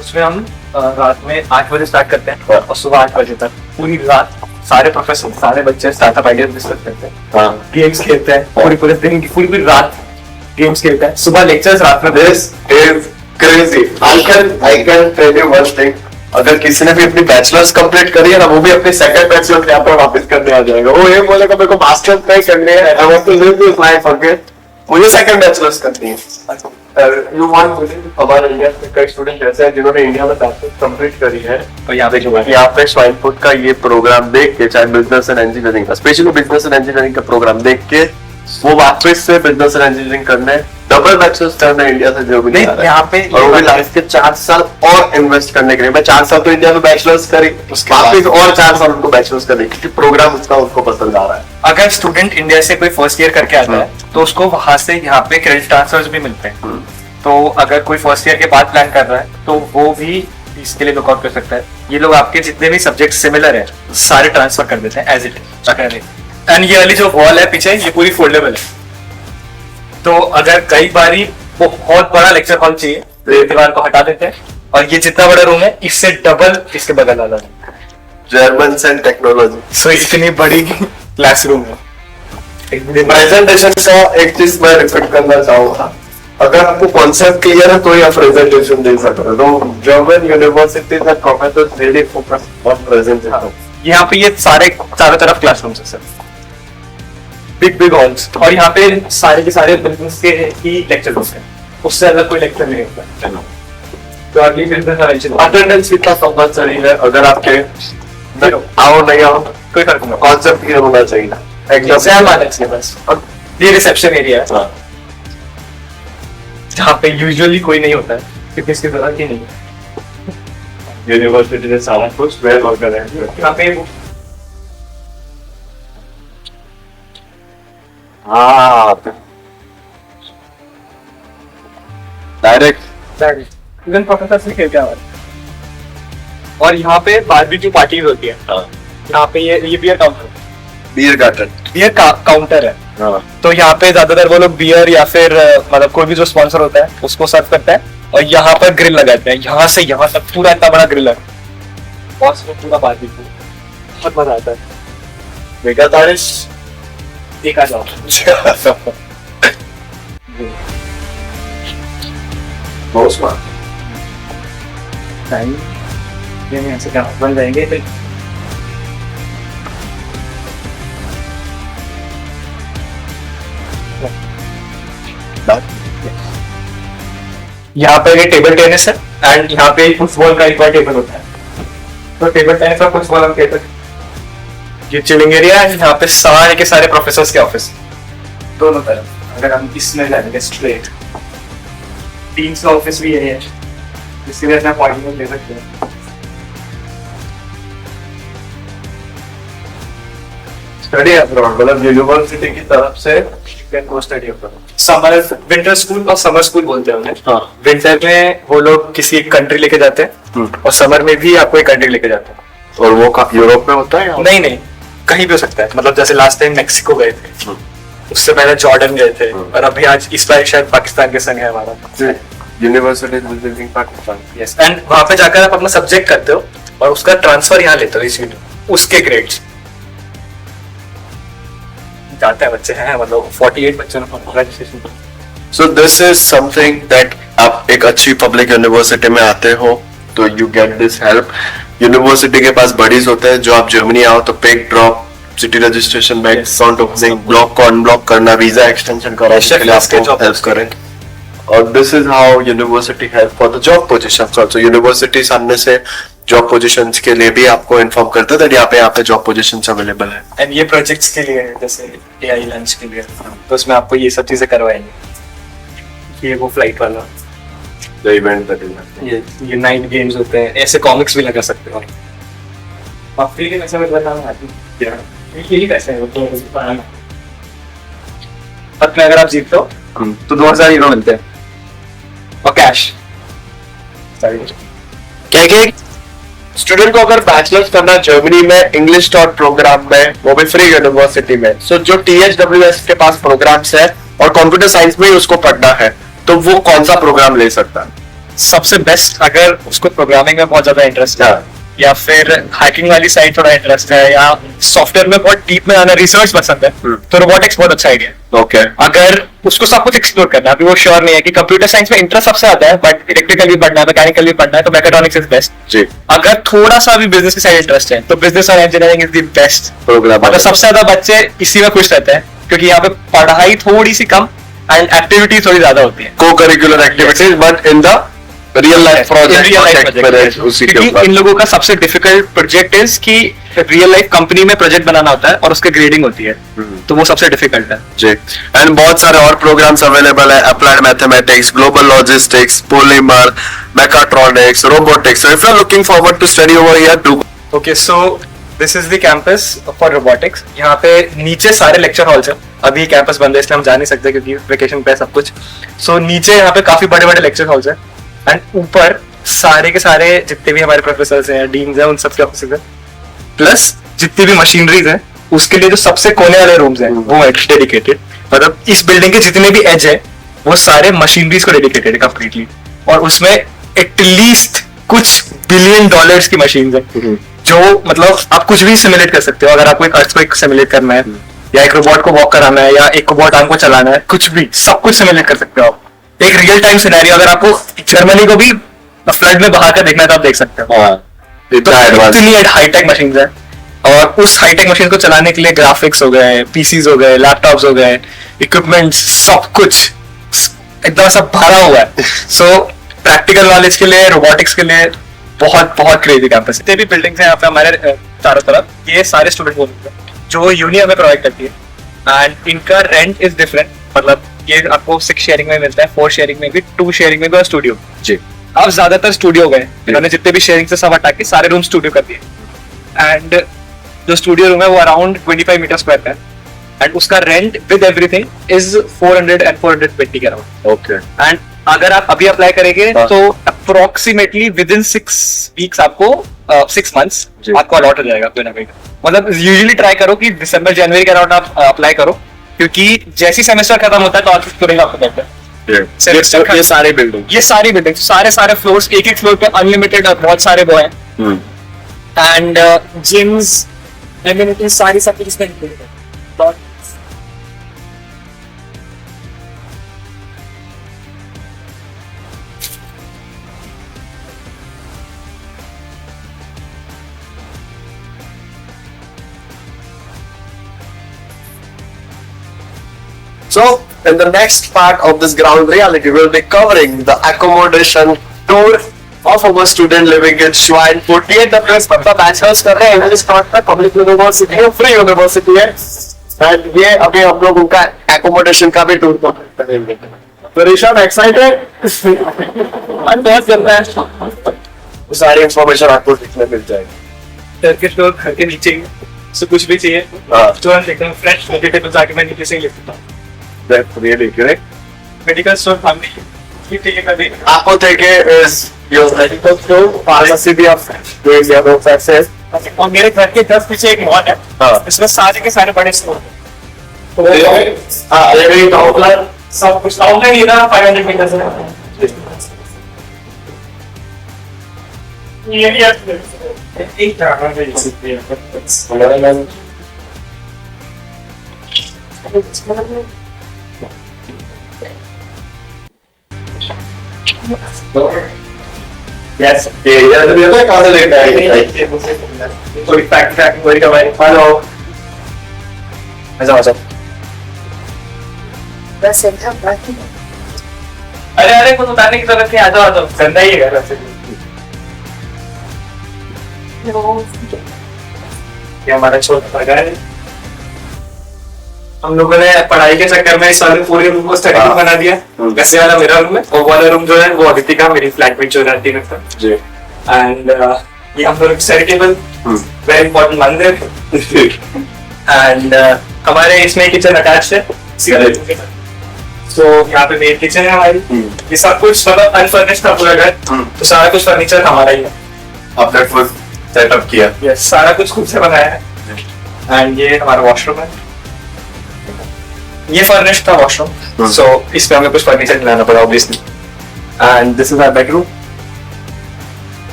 उसमें हम रात में 8 बजे स्टार्ट करते हैं और सुबह 8 बजे तक पूरी रात सारे प्रोफेसर, सारे बच्चे स्टार्टअप आइडियाज डिस्कस करते हैं, गेम्स खेलते हैं, पूरी दिन की पूरी रात गेम्स खेलते हैं, सुबह लेक्चर्स, रात में। This is crazy. I can tell you one thing. अगर किसी ने भी अपनी बैचलर्स कंप्लीट करी है ना, वो भी अपनी सेकंड बैचलर्स यहाँ पर वापस करने आ जाएगा। वो ये बोलेगा मेरे को मास्टर्स नहीं करनी है, I want to live this life again. मुझे सेकंड बैचलर्स करनी है। You want हमारे इंडिया में कई स्टूडेंट ऐसे हैं जिन्होंने इंडिया में बैचलर्स कंप्लीट करी है और यहाँ पे जो है यहाँ पे स्वाइनफूड का ये प्रोग्राम देख के, चाहे बिजनेस एंड इंजीनियरिंग का, स्पेशली बिजनेस एंड इंजीनियरिंग का प्रोग्राम देख के वो वापस से बिजनेस एंड इंजीनियरिंग करने, डबल बैचलर्स करने इंडिया से जर्मनी नहीं, आ रहे हैं। यहाँ पे और वो भी लाइफ के 4 साल और इन्वेस्ट करने के लिए। मैं 4 साल तो इंडिया में बैचलर्स करी, वापस और 4 साल उनको बैचलर्स करने, क्योंकि प्रोग्राम उसका उनको पसंद आ रहा है। अगर स्टूडेंट इंडिया से कोई फर्स्ट ईयर करके आता है तो उसको वहां से यहाँ पे क्रेडिट ट्रांसफर्स भी मिलते हैं। तो अगर कोई फर्स्ट ईयर के बाद प्लान कर रहा है तो वो भी इसके लिए लुकआउट कर सकता है। ये लोग आपके जितने भी सब्जेक्ट सिमिलर है सारे ट्रांसफर कर देते हैं एज इट इज। एंड ये वाली जो वॉल है पीछे, ये पूरी फोल्डेबल है, तो अगर कई बारी बहुत बड़ा लेक्चर हॉल चाहिए तो ये दीवार को हटा देते हैं, और ये जितना बड़ा रूम है इससे डबल इसके बगल वाला है। जर्मन एंड टेक्नोलॉजी, सो इतनी बड़ी क्लासरूम है। प्रेजेंटेशन का एक चीज मैं रिपीट करना चाहूंगा, अगर आपको कॉन्सेप्ट क्लियर है तो ही आप प्रेजेंटेशन दे सकते हो। तो जर्मन यूनिवर्सिटी का professor really focus on presentation. यहाँ पे ये सारे चारों तरफ क्लासरूम्स है सर, बिग हॉल्स, और यहाँ पे सारे के सारे बिजनेस के ही लेक्चर होते हैं, उससे अलग कोई लेक्चर नहीं होता। तो अगली बिजनेस अटेंडेंस कितना कंपलसरी है? अगर आपके आओ नहीं आओ कोई फर्क नहीं, कॉन्सेप्ट क्लियर होना चाहिए। एग्जाम आना चाहिए बस। और ये रिसेप्शन एरिया है जहाँ पे यूजुअली कोई नहीं होता है क्योंकि इसकी जरूरत ही नहीं है। यूनिवर्सिटी ने सारा कुछ वेल ऑर्गेनाइज्ड है। यहाँ पे डायरेक्ट इवन प्रोफेसर से खेलते हैं। और यहाँ पे बारबेक्यू पार्टीज होती है। यहाँ पे ये बियर काउंटर, बियर काउंटर है। तो यहाँ पे ज्यादातर वो लोग बियर या फिर मतलब कोई भी जो स्पॉन्सर होता है उसको सर्व करता है, और यहाँ पर ग्रिल लगाते हैं, यहाँ से यहाँ तक पूरा इतना बड़ा ग्रिल है, और पूरा बारबेक्यू, बहुत मजा आता है। मेगा तारिश एक आ जाओ। बहुत स्मार्ट। ये ऐसे क्या बन जाएंगे फिर। यहाँ पे ये टेबल टेनिस है, एंड यहाँ पे फुटबॉल का एक बार टेबल होता है, तो टेबल टेनिस और फुटबॉल हम खेलते हैं। ये चिलिंग एरिया है, यहाँ पे सारे के सारे प्रोफेसर्स के ऑफिस दोनों तरफ। अगर हम इसमें जाएंगे स्ट्रेट, डीन्स का ऑफिस भी यही है, इसके लिए अपना अपॉइंटमेंट ले सकते हैं। स्टडी अब्रॉड मतलब यूनिवर्सिटी की तरफ से study abroad. Summer winter school और समर स्कूल बोलते हैं उन्हें। हाँ। विंटर में वो लोग किसी एक कंट्री लेके जाते हैं और समर में भी आपको एक कंट्री लेके जाते हैं। और वो यूरोप में होता है या? नहीं नहीं, कहीं भी हो सकता है। मतलब जैसे लास्ट टाइम मैक्सिको गए थे, उससे पहले जॉर्डन गए थे, और अभी आज इस बार शायद पाकिस्तान के संग है हमारा। University visiting Pakistan. Yes, and वहां पे जाकर आप अपना सब्जेक्ट करते हो और उसका ट्रांसफर यहाँ लेते हो, इस उसके ग्रेड्स जाते हैं बच्चे हैं, मतलब 48 बच्चों ने registration. So this is something that आप एक अच्छी पब्लिक यूनिवर्सिटी में आते हो तो you get this help. University के पास बडीज होते हैं, जो आप जर्मनी आओ तो pick drop, city registration, bank account opening, block को अनब्लॉक करना, वीजा एक्सटेंशन कराने के लिए आपको हेल्प करें। और this is how university help for the job positions also. University सामने से जॉब पोजीशंस के लिए भी आपको इन्फॉर्म करते हैं दैट यहाँ पे जॉब पोजीशंस अवेलेबल है। एंड ये प्रोजेक्ट्स के लिए है, जैसे एआई लंच के लिए, तो उसमें आपको ये सब चीजें करवाएंगे। ये वो फ्लाइट वाला, द इवेंट दैट इज ये नाइट गेम्स होते हैं, ऐसे कॉमिक्स भी लगा सकते हो आप। फ्री के पैसे में बताना क्या यही पैसे हैं पत में अगर आप जीतते हो तो 2000 यूरो मिलते हैं और कैश। क्या स्टूडेंट को अगर बैचलर्स करना जर्मनी में इंग्लिश डॉट प्रोग्राम में, वो भी फ्री यूनिवर्सिटी में, सो जो THWS के पास प्रोग्राम्स है और कंप्यूटर साइंस में ही उसको पढ़ना है, तो वो कौन सा प्रोग्राम ले सकता है? सबसे बेस्ट, अगर उसको प्रोग्रामिंग में बहुत ज्यादा इंटरेस्ट है या फिर हैकिंग वाली साइड थोड़ा इंटरेस्ट है या सॉफ्टवेयर में बहुत डीप में आना, रिसर्च पसंद है, तो रोबोटिक्स बहुत अच्छा आइडिया है। ओके। अगर उसको सब कुछ एक्सप्लोर करना है, अभी वो श्योर नहीं है कि कंप्यूटर साइंस में इंटरेस्ट सबसे आता है, बट इलेक्ट्रिकल भी पढ़ना है, मैकेनिकल भी पढ़ना है, तो मैकेट्रॉनिक्स इज बेस्ट जी। अगर थोड़ा सा भी बिजनेस की साइड इंटरेस्ट है तो बिजनेस और engineering is the best programme. मतलब सबसे ज्यादा बच्चे इसी में खुश रहते हैं, क्योंकि यहाँ पे पढ़ाई थोड़ी सी कम एंड एक्टिविटी थोड़ी ज्यादा होती है, को curricular activities, but in the real life project उसी के ऊपर। इन लोगों का सबसे डिफिकल्ट प्रोजेक्ट इज कि रियल लाइफ कंपनी में प्रोजेक्ट बनाना होता है और उसके ग्रेडिंग होती है, तो वो सबसे डिफिकल्ट है जी। एंड बहुत सारे और प्रोग्राम्स अवेलेबल है, applied mathematics, global logistics, polymer, mechatronics, robotics. So if you are looking forward to study over here, do. Okay, so this is the campus for robotics. यहाँ पे नीचे सारे लेक्चर हॉल्स हैं, अभी कैंपस बंद है इसलिए हम जा नहीं सकते क्योंकि वेकेशन पे है सब कुछ। सो नीचे यहाँ पे काफी बड़े बड़े लेक्चर हॉल्स हैं एंड ऊपर सारे के सारे जितने भी हमारे प्रोफेसर्स हैं, डीन्स हैं, उन सबके ऑफिस हैं, प्लस जितनी भी मशीनरीज हैं उसके लिए जो सबसे कोने वाले रूम्स हैं वो है डेडिकेटेड। मतलब इस बिल्डिंग के जितने भी एज है वो सारे मशीनरीज को डेडिकेटेड है कंप्लीटली, और उसमें एटलीस्ट कुछ $billion की मशीन है, जो मतलब आप कुछ भी सिमुलेट कर सकते हो। अगर आपको एक अर्थक्वेक सिमुलेट करना है या एक रोबोट को वॉक कराना है या एक रोबोट आर्म को चलाना है, कुछ भी, सब कुछ सिमुलेट कर सकते हो आप। एक रियल टाइम सिनेरियो, अगर आपको जर्मनी को भी फ्लड में बहा कर देखना है तो आप देख सकते हो। इतनी हाईटेक मशीन है, और उस हाईटेक मशीन को चलाने के लिए ग्राफिक्स हो गए, पीसीज हो गए, लैपटॉप्स हो गए, इक्विपमेंट्स, सब कुछ एकदम सब भरा हुआ है। सो प्रैक्टिकल नॉलेज के लिए, रोबोटिक्स के लिए बहुत बहुत क्रेजी कैंपस है। जितने भी बिल्डिंग्स हैं यहाँ पे हमारे चारों तरफ, ये सारे स्टूडेंट बोलते हैं जो यूनियन हमें प्रोवाइड करती है, एंड इनका रेंट इज डिफरेंट। मतलब ये आपको 6 शेयरिंग में मिलता है, 4 शेयरिंग में भी, 2 शेयरिंग में भी, और स्टूडियो जी। अब ज्यादातर स्टूडियो गए, इन्होंने जितने भी शेयरिंग से सब हटा के सारे रूम स्टूडियो कर दिए, एंड जो स्टूडियो रूम है वो अराउंड 25 मीटर स्क्वायर का है, एंड उसका rent with everything is 400 and 420 के अराउंड। ओके। एंड अगर आप अभी अप्लाई करेंगे तो अप्रोक्सीमेटली विद इन 6 वीक्स आपको 6 मंथ्स आपको अलॉट हो जाएगा कोई ना कोई। मतलब यूजुअली ट्राई करो कि दिसंबर जनवरी के अराउंड आप अप्लाई करो, क्योंकि जैसी सेमेस्टर खत्म होता है तो आप तुरंत आपको देते हैं। ये सारी बिल्डिंग, ये सारी बिल्डिंग, सारे फ्लोर्स, एक फ्लोर पे अनलिमिटेड बहुत सारे वो हैं, एंड जिम्स, एमिनिटीज, सारी सब चीज में included है। So, in the next part of this ground reality, we'll be covering the accommodation, tour, of our student living in Schweinfurt. ये WS पत्ता बैचलर्स कर रहे हैं इंग्लिश डिपार्टमेंट पब्लिक यूनिवर्सिटी है, फ्री यूनिवर्सिटी है। एंड ये अभी हम लोग उनका एकोमोडेशन का भी टूर करेंगे। तो ऋषभ एक्साइटेड? बहुत करना है। वो सारी इंफॉर्मेशन आपको देखने मिल जाएगी। टर्किश स्टोर घर के नीचे ही से कुछ भी चाहिए तुरंत एकदम फ्रेश वेजिटेबल्स आके मैं नीचे से ही ले सकता हूँ। That's really great. Medical store family ठीक है कभी Apotheke is your medical store. Pharmacy भी आप doing your own success. और मेरे घर के जस्ट पीछे एक मॉल है हाँ। इसमें सारे के सारे बड़े स्टोर हाँ, ये भी टॉपलर। सब कुछ ऑनलाइन ही ना 500 मीटर से ये भी एक तरह Yes. ये इधर भी होता है, कहाँ से लेकर आएंगे? थोड़ी पैकिंग वही करवाई हेलो ऐसा ऐसा बस एकदम बाकी अरे अरे कुछ उतारने की जरूरत नहीं आ जाओ गंदा ही है घर वैसे ये हमारा छोटा घर है हम लोगों ने पढ़ाई के चक्कर में इस सारे पूरे रूम को स्टडी रूम बना दिया वैसे वाला मेरा रूम है और वाला रूम जो है वो अदिति का मेरी फ्लैटमेट जो रहती है मतलब जी। एंड ये हम लोग स्टडी टेबल वेरी इंपॉर्टेंट मंदिर एंड हमारे इसमें किचन अटैच है तो यहाँ पे मेन किचन है हमारी ये सब कुछ मतलब अनफर्निश्ड था पूरा घर तो सारा कुछ फर्नीचर हमारा ही है आपने खुद सेटअप किया? यस सारा कुछ खुद से बनाया है एंड ये हमारा वॉशरूम है ये फर्निश्ड था वॉशरूम सो इसमें हमें कुछ फर्नीचर मिलाना पड़ा obviously and this is our bedroom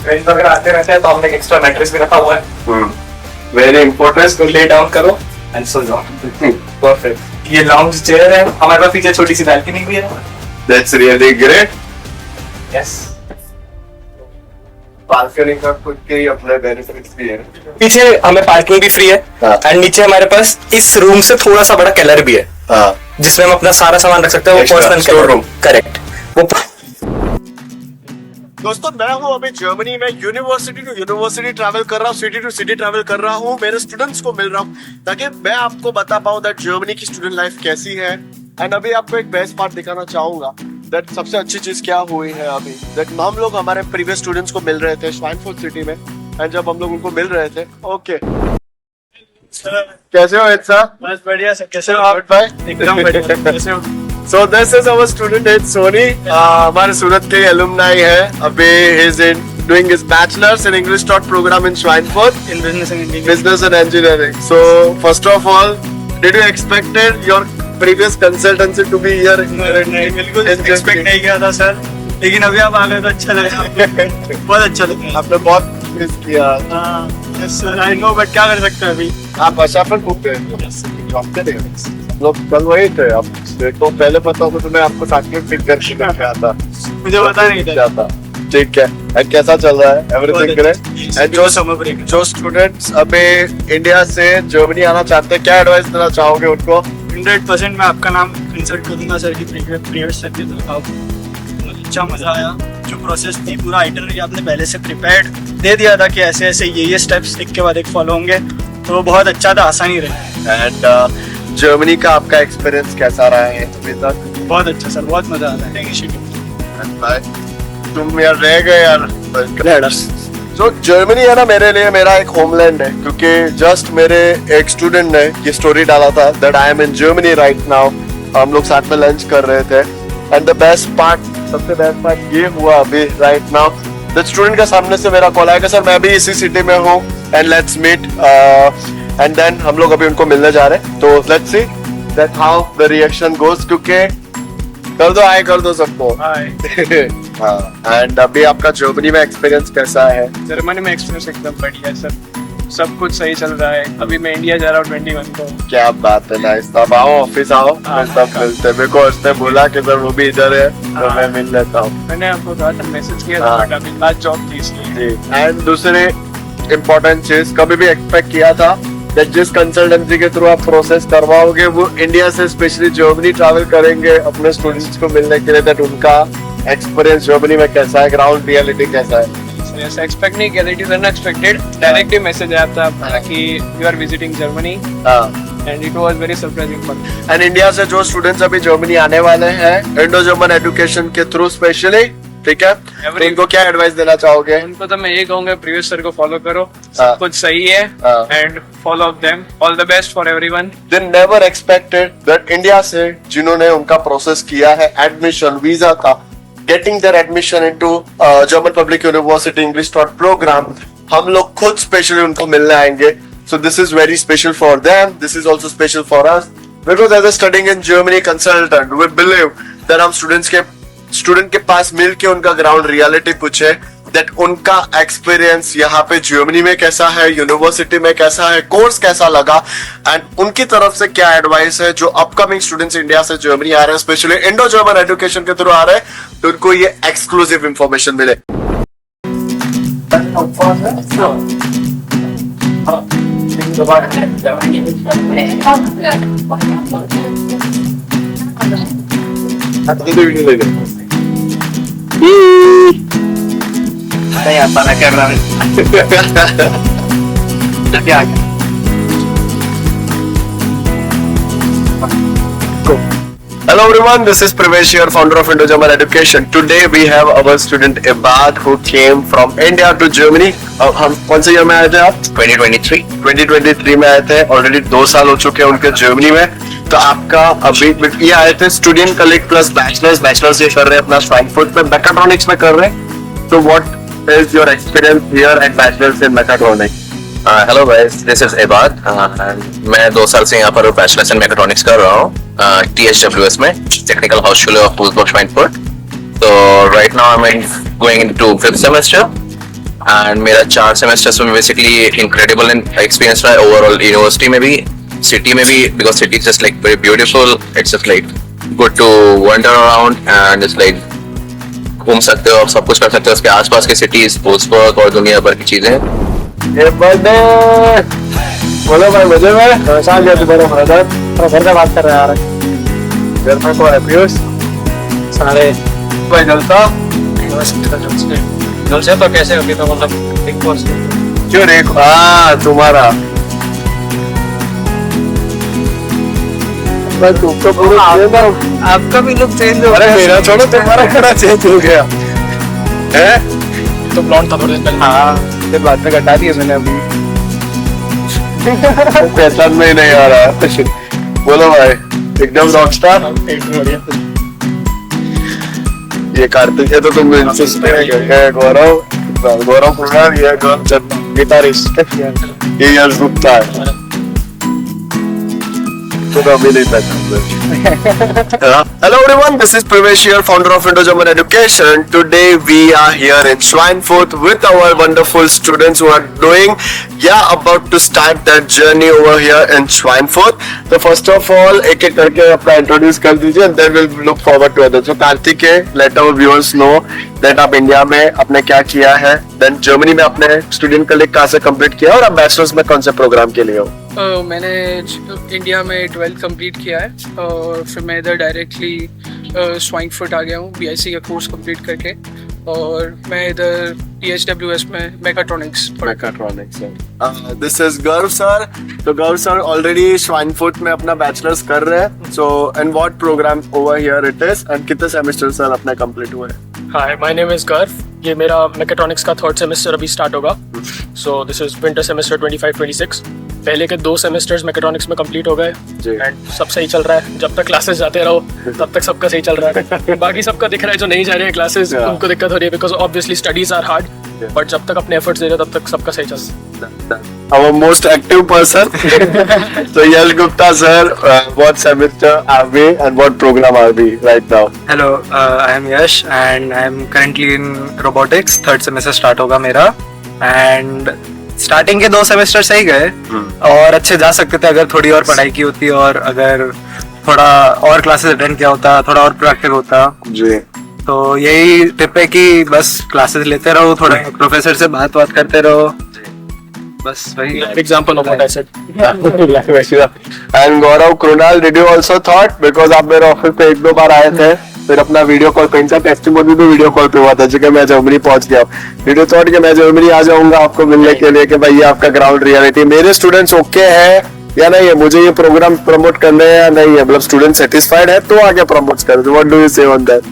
friends अगर आते रहते हैं तो हमने एक एक्स्ट्रा मैट्रेस भी रखा हुआ है वेरी इंपॉर्टेंट। इसको ले डाउन करो एंड सो जाओ परफेक्ट ये लाउंज चेयर है हमारे पास पीछे छोटी सी बालकनी भी है that's really great. Yes balcony का खुद के ही अपने बेनिफिट्स भी है। पीछे हमें पार्किंग भी फ्री है एंड नीचे हमारे पास इस रूम से थोड़ा सा बड़ा केलर भी है जिसमें हम अपना सारा सामान रख सकते हैं वो पर्सनल स्टोर रूम। करेक्ट वो दोस्तों मैं हूँ अभी जर्मनी में यूनिवर्सिटी टू यूनिवर्सिटी ट्रैवल कर रहा हूँ, सिटी टू सिटी ट्रैवल कर रहा हूँ, मेरे स्टूडेंट्स को मिल रहा हूँ ताकि मैं आपको बता पाऊँ दैट जर्मनी की स्टूडेंट लाइफ कैसी है। एंड अभी आपको एक बेस्ट पार्ट दिखाना चाहूंगा दैट सबसे अच्छी चीज क्या हुई है अभी दैट हम लोग हमारे प्रीवियस स्टूडेंट्स को मिल रहे थे श्वाइनफूर्ट सिटी में एंड जब हम लोग उनको मिल रहे थे ओके कैसे हो इट्सा? बस बढ़िया सर कैसे हो गुड बाय एकदम बढ़िया कैसे हो So this is our student it's Sony. हमारे सूरत के एलुमनाई है अभी he is in doing his bachelor's in English taught program in Schweinfurt in business and engineering business and engineering. So first of all, did you expected your previous consultancy to be here? नहीं बिल्कुल expect नहीं किया था sir लेकिन अभी आप आ गए तो अच्छा लगा बहुत अच्छा लगा आपने बहुत मिस किया। Yes sir I know but क्या कर सकते हैं अभी आप आशा पर खूब गए जॉब पे थे लोग कल वही थे आप तो पहले पता हो तो मैं आपको साथ में पिक करके आता मुझे पता नहीं था जाता। ठीक है एंड कैसा चल रहा है एवरीथिंग ग्रेट? एंड जो समर ब्रेक जो स्टूडेंट्स अभी इंडिया से जर्मनी आना चाहते हैं क्या एडवाइस देना चाहोगे उनको? 100% मैं आपका नाम कंसल्ट करूंगा सर की प्रीवियस सर की तरफ अच्छा मजा आया जो प्रोसेस थी पूरा आइटनरी आपने पहले से प्रिपेयर्ड दे दिया था कि ऐसे ऐसे ये स्टेप्स एक के बाद एक फॉलो होंगे तो बहुत अच्छा था आसानी रहा एंड जर्मनी का आपका एक्सपीरियंस कैसा रहा है अभी तक? बहुत अच्छा सर बहुत मजा आता है इनिशिएटिव तुम यार रह गए यार। तो जर्मनी है ना मेरे लिए मेरा एक होमलैंड है क्योंकि जस्ट मेरे एक स्टूडेंट ने ये स्टोरी डाला था that I am in Germany right now. हम लोग साथ में लंच कर रहे थे एंड द बेस्ट पार्ट सबसे बेस्ट पार्ट ये हुआ अभी राइट नाउ द स्टूडेंट का सामने से मेरा कॉल आएगा सर मैं भी इसी सिटी में हूँ and let's meet and then हम लोग अभी उनको मिलने जा रहे हैं तो let's see that how the reaction goes क्योंकि कर दो हाय कर दो सबको हाँ एंड अभी आपका जर्मनी में एक्सपीरियंस कैसा है? जर्मनी में एक्सपीरियंस एकदम बढ़िया है सर सब कुछ सही चल रहा है अभी मैं इंडिया जा रहा हूँ 21 को। क्या बात है नाइस। तब आओ ऑफिस आओ सब मिलते हैं। मेरे को उसने बोला कि सर वो भी इधर है तो मैं मिल लेता हूँ। मैंने आपको कहा था मैसेज किया था बट अभी बात जॉब थी इसलिए। एंड दूसरे इम्पोर्टेंट चीज कभी भी एक्सपेक्ट किया था that जिस कंसल्टेंसी के थ्रू आप प्रोसेस करवाओगे वो इंडिया से स्पेशली जर्मनी ट्रैवल करेंगे अपने स्टूडेंट्स को मिलने के लिए दैट उनका एक्सपीरियंस जर्मनी में कैसा है, ग्राउंड रियलिटी कैसा है? Yes, expect नहीं किया, it is unexpected. Directly message आया था कि you are visiting Germany and it was very surprising for me. And India से जो स्टूडेंट्स अभी जर्मनी आने वाले हैं इंडो जर्मन एजुकेशन के थ्रू स्पेशली, ठीक है, तो इनको क्या एडवाइस देना चाहोगे? उनको तो मैं ये कहूंगा प्रीवियस सर को फॉलो करो, सब कुछ सही है and follow them. All the best for everyone. They never expected that India से जिन्होंने उनका प्रोसेस किया है एडमिशन वीजा का, getting their admission into German public university English taught programme, हम लोग खुद स्पेशली उनको मिलने आएंगे. So this is very special for them, this is also special for us, because as a studying in Germany consultant we believe that हम student के पास मिल के उनका ग्राउंड रियलिटी पूछे, दैट उनका एक्सपीरियंस यहाँ पे जर्मनी में कैसा है, यूनिवर्सिटी में कैसा है, कोर्स कैसा लगा, एंड उनकी तरफ से क्या एडवाइस है जो अपकमिंग स्टूडेंट्स इंडिया से जर्मनी आ रहे हैं, स्पेशली इंडो जर्मन एजुकेशन के थ्रू आ रहे हैं, तो उनको ये एक्सक्लूसिव इंफॉर्मेशन मिले. नहीं आता ना कैमरा में. क्या Hello everyone, this is Pravesh here, founder of Indo German Education. Today we have our student Ibad who came from India to Germany. हम कौन से ईयर में आए थे आप? 2023 में आए थे. ऑलरेडी 2 साल हो चुके हैं उनके जर्मनी में. तो आपका अभी ये आए थे स्टूडेंट कलेक्ट प्लस बैचलर्स ये कर रहे हैं अपना फ्रैंकफर्ट में मैकाट्रॉनिक्स में कर रहे हैं. तो what is your experience here at bachelors in mechatronics? Hello guys, this is Ibad. मैं 2 साल से यहाँ पर बैचलर्स इन मैकाट्रॉनिक्स कर रहा हूँ THWS में, टेक्निकल हाउसschule ऑफ वुल्सबर्ग श्वाइनफurt. तो right now I am going into 5th semester and मेरा 4 सेमेस्टर्स में बेसिकली इनक्रेडिबल एक्सपीरियंस रहा है ओवरऑल. यूनिवर्सिटी में भी, सिटी में भी, because city is just like very beautiful. It's just like good to wander around and it's like घूम सकते हो, आप सब कुछ कर सकते हो. उसके आसपास के सिटीज, वुल्सबर्ग और दुनिया भर की चीजें. ये बर्थडे बोलो भाई, मजे में शाम गया तुम्हारा ब्रदर घर का बात कर रहा है यार. घर में को है पीयूष सारे भाई जलता जलसे तो कैसे होगी, तो मतलब बिग बॉस क्यों रे? हाँ तुम्हारा तुमको पूरा आपका भी लुक चेंज हो. अरे मेरा छोड़ो, तुम्हारा खड़ा चेंज हो गया है. तो ब्लॉन्ड था थोड़े दिन पहले. हाँ फिर बाद में कटा दिया मैंने अभी. पैसा में नहीं आ रहा. बोलो भाई, एकदम रॉकस्टार. ये कार्तिक है तो तुम इंसिस्ट है. गौरव कुमार, ये गिटारिस्ट, ये यश गुप्ता है. Hello everyone, this is Pravesh here, founder of Indo German Education. Today we are here in Schweinfurt with our wonderful students who are about to start their journey over here in Schweinfurt. So first of all, एक करके अपना introduce कर दीजिए and then we'll look forward to others. So Kartik, let our viewers know that आप India में आपने क्या किया है, then जर्मनी में आपने स्टूडेंट कलेक्ट कहाँ से कंप्लीट किया और आप बैचलर्स में कौन से प्रोग्राम के लिए हो? मैंने इंडिया में 12th कंप्लीट किया है और फिर मैं इधर डायरेक्टली स्वाइनफर्ट आ गया हूँ BIC का कोर्स कंप्लीट करके, और मैं इधर THWS में मैकाट्रॉनिक्स. दिस इज गर्व सर. तो गर्व सर ऑलरेडी श्वाइनफर्ट में अपना बैचलर्स कर रहे हैं. So and what programme over here it is and कितने सेमेस्टर सर अपने कंप्लीट हुए? हाय, माय नेम इज गर्व. ये मेरा मैकाट्रॉनिक्स का 3rd सेमेस्टर अभी स्टार्ट होगा. सो दिस इज विंटर सेमेस्टर 25-26. पहले के 2 सेमेस्टर्स मैकाट्रॉनिक्स में कंप्लीट हो गए एंड सब सही चल रहा है. जब तक क्लासेस जाते रहो तब तक सबका सही चल रहा है. बाकी सबका दिख रहा है जो नहीं जा रहे हैं क्लासेस, उनको दिक्कत हो रही है because obviously studies are hard. But जब तक अपने एफर्ट्स दे रहे हो तब तक सबका सही चल रहा है. Our most active person. So Yash Gupta sir, what semester are we and what program are we right now? Hello, I am Yash and I am currently in robotics. 3rd semester start होगा मेरा and starting के 2 semester सही गए और अच्छे जा सकते थे अगर थोड़ी और पढ़ाई की होती और अगर थोड़ा और क्लासेस अटेंड किया होता, थोड़ा और प्रैक्टिस होता जी. तो यही टिप है कि बस क्लासेस लेते रहो, थोड़ा प्रोफेसर से बात करते रहो, बस वही example of what I said. And Gaurav, Krunal, did you also thought, because आप मेरे ऑफिस पे 1-2 बार आए थे फिर अपना वीडियो कॉल, कहीं सा टेस्टिमोनी भी वीडियो कॉल पे हुआ था कि मैं जर्मनी पहुंच गया। वीडियो थॉट कि मैं जर्मनी आ जाऊंगा आपको मिलने के लिए कि भाई ये आपका ग्राउंड रियलिटी, मेरे स्टूडेंट्स ओके है या नहीं है, मुझे ये प्रोग्राम प्रमोट करना है या नहीं है, मतलब स्टूडेंट सेटिस्फाइड है तो आगे प्रमोट कर दो। व्हाट डू यू से ऑन दैट?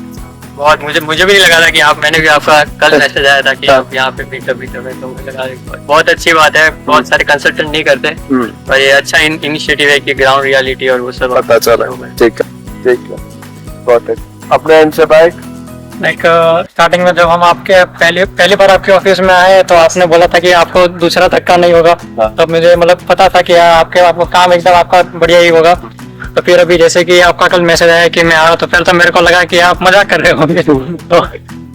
बहुत मुझे भी नहीं लगा था कि आप, मैंने भी आपका कल मैसेज आया था कि आप यहाँ पे मीटअप है, तो मुझे लगा बहुत अच्छी बात है। बहुत सारे कंसल्टेंट नहीं करते और ये अच्छा इनिशिएटिव है कि ग्राउंड रियलिटी और वो सब पता चला। ठीक है गॉट इट। अपने एंड से भाई लाइक स्टार्टिंग में जब हम आपके पहली बार आपके ऑफिस में आए तो आपने बोला था कि आपको दूसरा धक्का नहीं होगा। तब मुझे मतलब पता था कि आपको काम एकदम आपका बढ़िया ही होगा। तो फिर अभी जैसे कि आपका कल मैसेज आया कि मैं आ रहा, तो फिर तो मेरे को लगा कि आप मजाक कर रहे होंगे। तो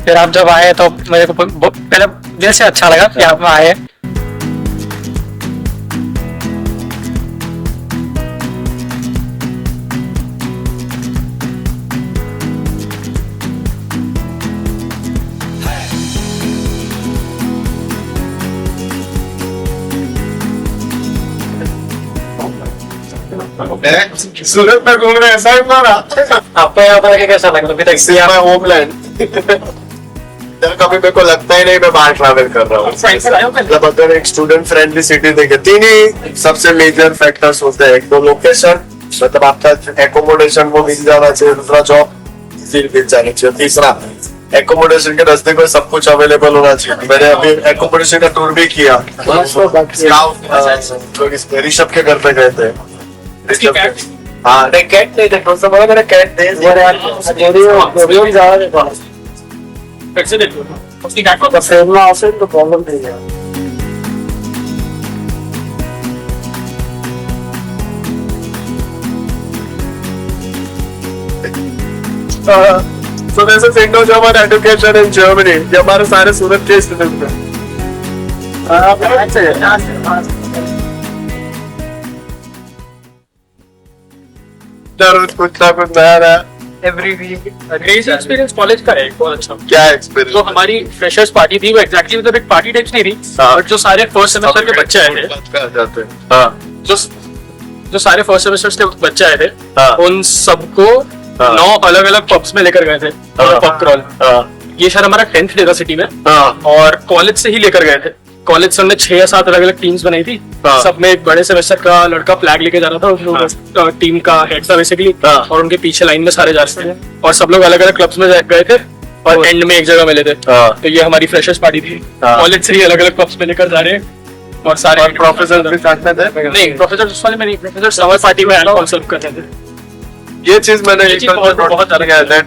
फिर आप जब आए तो मेरे को पहले दिल से अच्छा लगा कि आप आए। सूरत में घूम रहे हैं ऐसा ही मारा। आपको यहाँ पर कैसा लगा अभी तक? होमलैंड कभी मेरे को लगता ही नहीं मैं बाहर ट्रैवल कर रहा हूँ। मतलब अगर एक स्टूडेंट फ्रेंडली सिटी देखे, तीन ही सबसे मेजर फैक्टर्स होते हैं। एक तो लोकेशन, मतलब आपका एकोमोडेशन वो मिल जाना चाहिए, दूसरा जॉब मिल जानी चाहिए, तीसरा एकोमोडेशन के रास्ते को सब कुछ अवेलेबल होना चाहिए। मैंने अभी एकोमोडेशन का टूर भी किया, ऋषभ के घर पे गए थे। हाँ नहीं कैट नहीं देखो, सब मैंने कैट दे तो प्रॉब्लम नहीं है। So this is Indo-German education in Germany. ये हमारे सारे सूरत के स्टूडेंट हैं। दर्द कुछ ना कुछ नया नया every week crazy experience college का है बहुत अच्छा। क्या एक्सपीरियंस? जो हमारी फ्रेशर्स पार्टी थी वो एग्जैक्टली मतलब एक पार्टी टाइप्स नहीं थी, बट जो सारे फर्स्ट सेमेस्टर के बच्चे आए थे, जो सारे फर्स्ट सेमेस्टर के बच्चे आए थे, उन सबको 9 अलग अलग पब्स में लेकर गए थे। पब क्रॉल, ये शायद हमारा 10th डे था सिटी में, और कॉलेज से ही लेकर गए थे। कॉलेज से हमने 6 या 7 अलग अलग टीम्स बनाई थी। सब में एक बड़े सेमेस्टर का लड़का फ्लैग लेके जा रहा था, टीम का हेड था बेसिकली, और उनके पीछे लाइन में सारे जा रहे थे, और सब लोग अलग अलग क्लब्स में गए थे और एंड में एक जगह मिले थे। तो ये हमारी फ्रेशर्स पार्टी थी। कॉलेज से ही अलग अलग क्लब्स में लेकर जा रहे हैं, और सारे प्रोफेसर भी साथ में थे? नहीं, प्रोफेसर उस वाले में नहीं, प्रोफेसर समर पार्टी में अल्कोहल सर्व कर रहे थे। ये चीज मैंने ये चीज बहुत अलग है।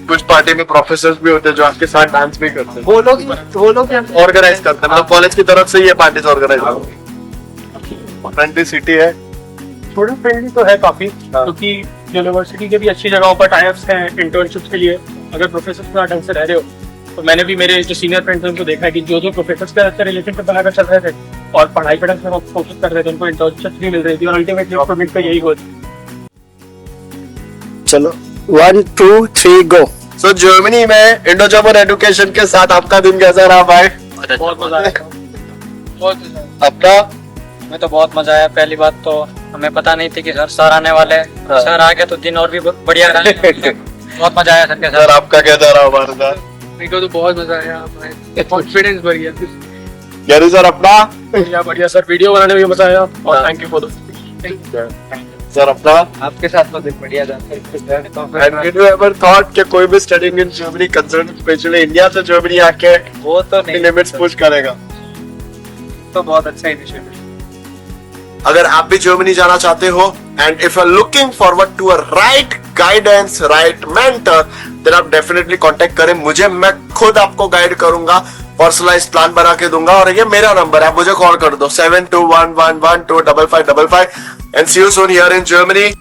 कुछ पार्टी में प्रोफेसर भी होते हैं जो आपके साथ डांस भी करते हैं, वो लोग ऑर्गेनाइज करते हैं, मतलब कॉलेज की तरफ से ये पार्टीज ऑर्गेनाइज होती है। फ्रेंडली सिटी है, स्टूडेंट फ्रेंडली तो है काफी, क्योंकि यूनिवर्सिटी के भी अच्छी जगहों पर टाइप्स हैं इंटर्नशिप्स के लिए। अगर प्रोफेसर के साथ ढंग से रह रहे हो, तो मैंने भी मेरे जो सीनियर फ्रेंड्स हैं उनको देखा है कि जो प्रोफेसर के साथ रिलेशनशिप बनाकर चल रहे थे और पढ़ाई पर ढंग से फोकस कर रहे थे, उनको इंटर्नशिप भी मिल रही थी, और अल्टीमेटली प्रोजेक्ट का यही गोल। चलो 1 2 3 गो। सो जर्मनी में इंडो जर्मन एजुकेशन के साथ आपका दिन कैसा रहा भाई? बहुत मजा आया। अपना हमें तो बहुत मजा आया। पहली बात तो हमें पता नहीं थी कि सर आने वाले हैं। सर आ गए तो दिन और भी बढ़िया रहा। बहुत मजा आया सर के सर साथ। आपका कैसा रहा हमारे साथ? मेरे को तो बहुत मजा आया, कॉन्फिडेंस बढ़ गया। गैरी सर अपना? बढ़िया सर, वीडियो बनाने में भी मजा आया, और thank you for the sir अपना? आपके साथ तो दिन बढ़िया था। And did you ever thought कि कोई भी studying in Germany, considered especially India से जर्मनी आके वो तो नहीं, लिमिट्स पुश करेगा? तो बहुत अच्छा इनिशिएटिव। अगर आप भी जर्मनी जाना चाहते हो and if you are looking forward to a right guidance, right mentor, then आप डेफिनेटली कांटेक्ट करें मुझे। मैं खुद आपको गाइड करूंगा, पर्सनलाइज प्लान बना के दूंगा, और ये मेरा नंबर है, आप मुझे कॉल कर दो 7211125555 and see you soon here in Germany.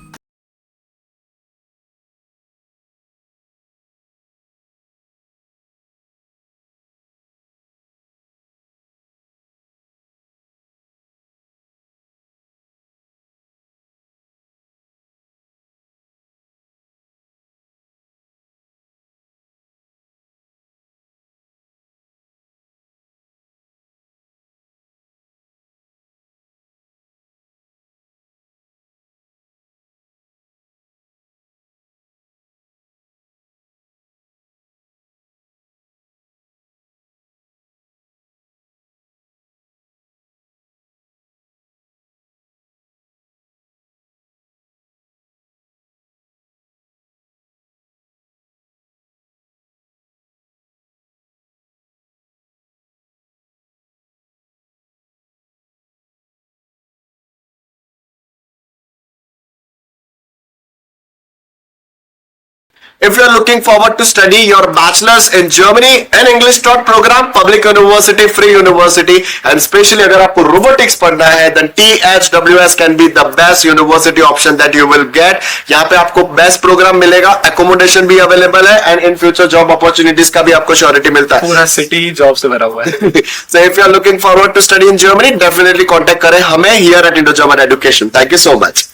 If you are looking forward to study your bachelor's in Germany and English taught program, public university, free university, and especially अगर आपको robotics पढ़ना है, then THWS can be the best university option that you will get. यहाँ पे आपको best program मिलेगा, accommodation भी available है, and in future job opportunities का भी आपको surety मिलता है. पूरा सिटी जॉब से भरा हुआ है. So if you are looking forward to study in Germany, definitely contact करें हमें here at Indo-German Education. Thank you so much.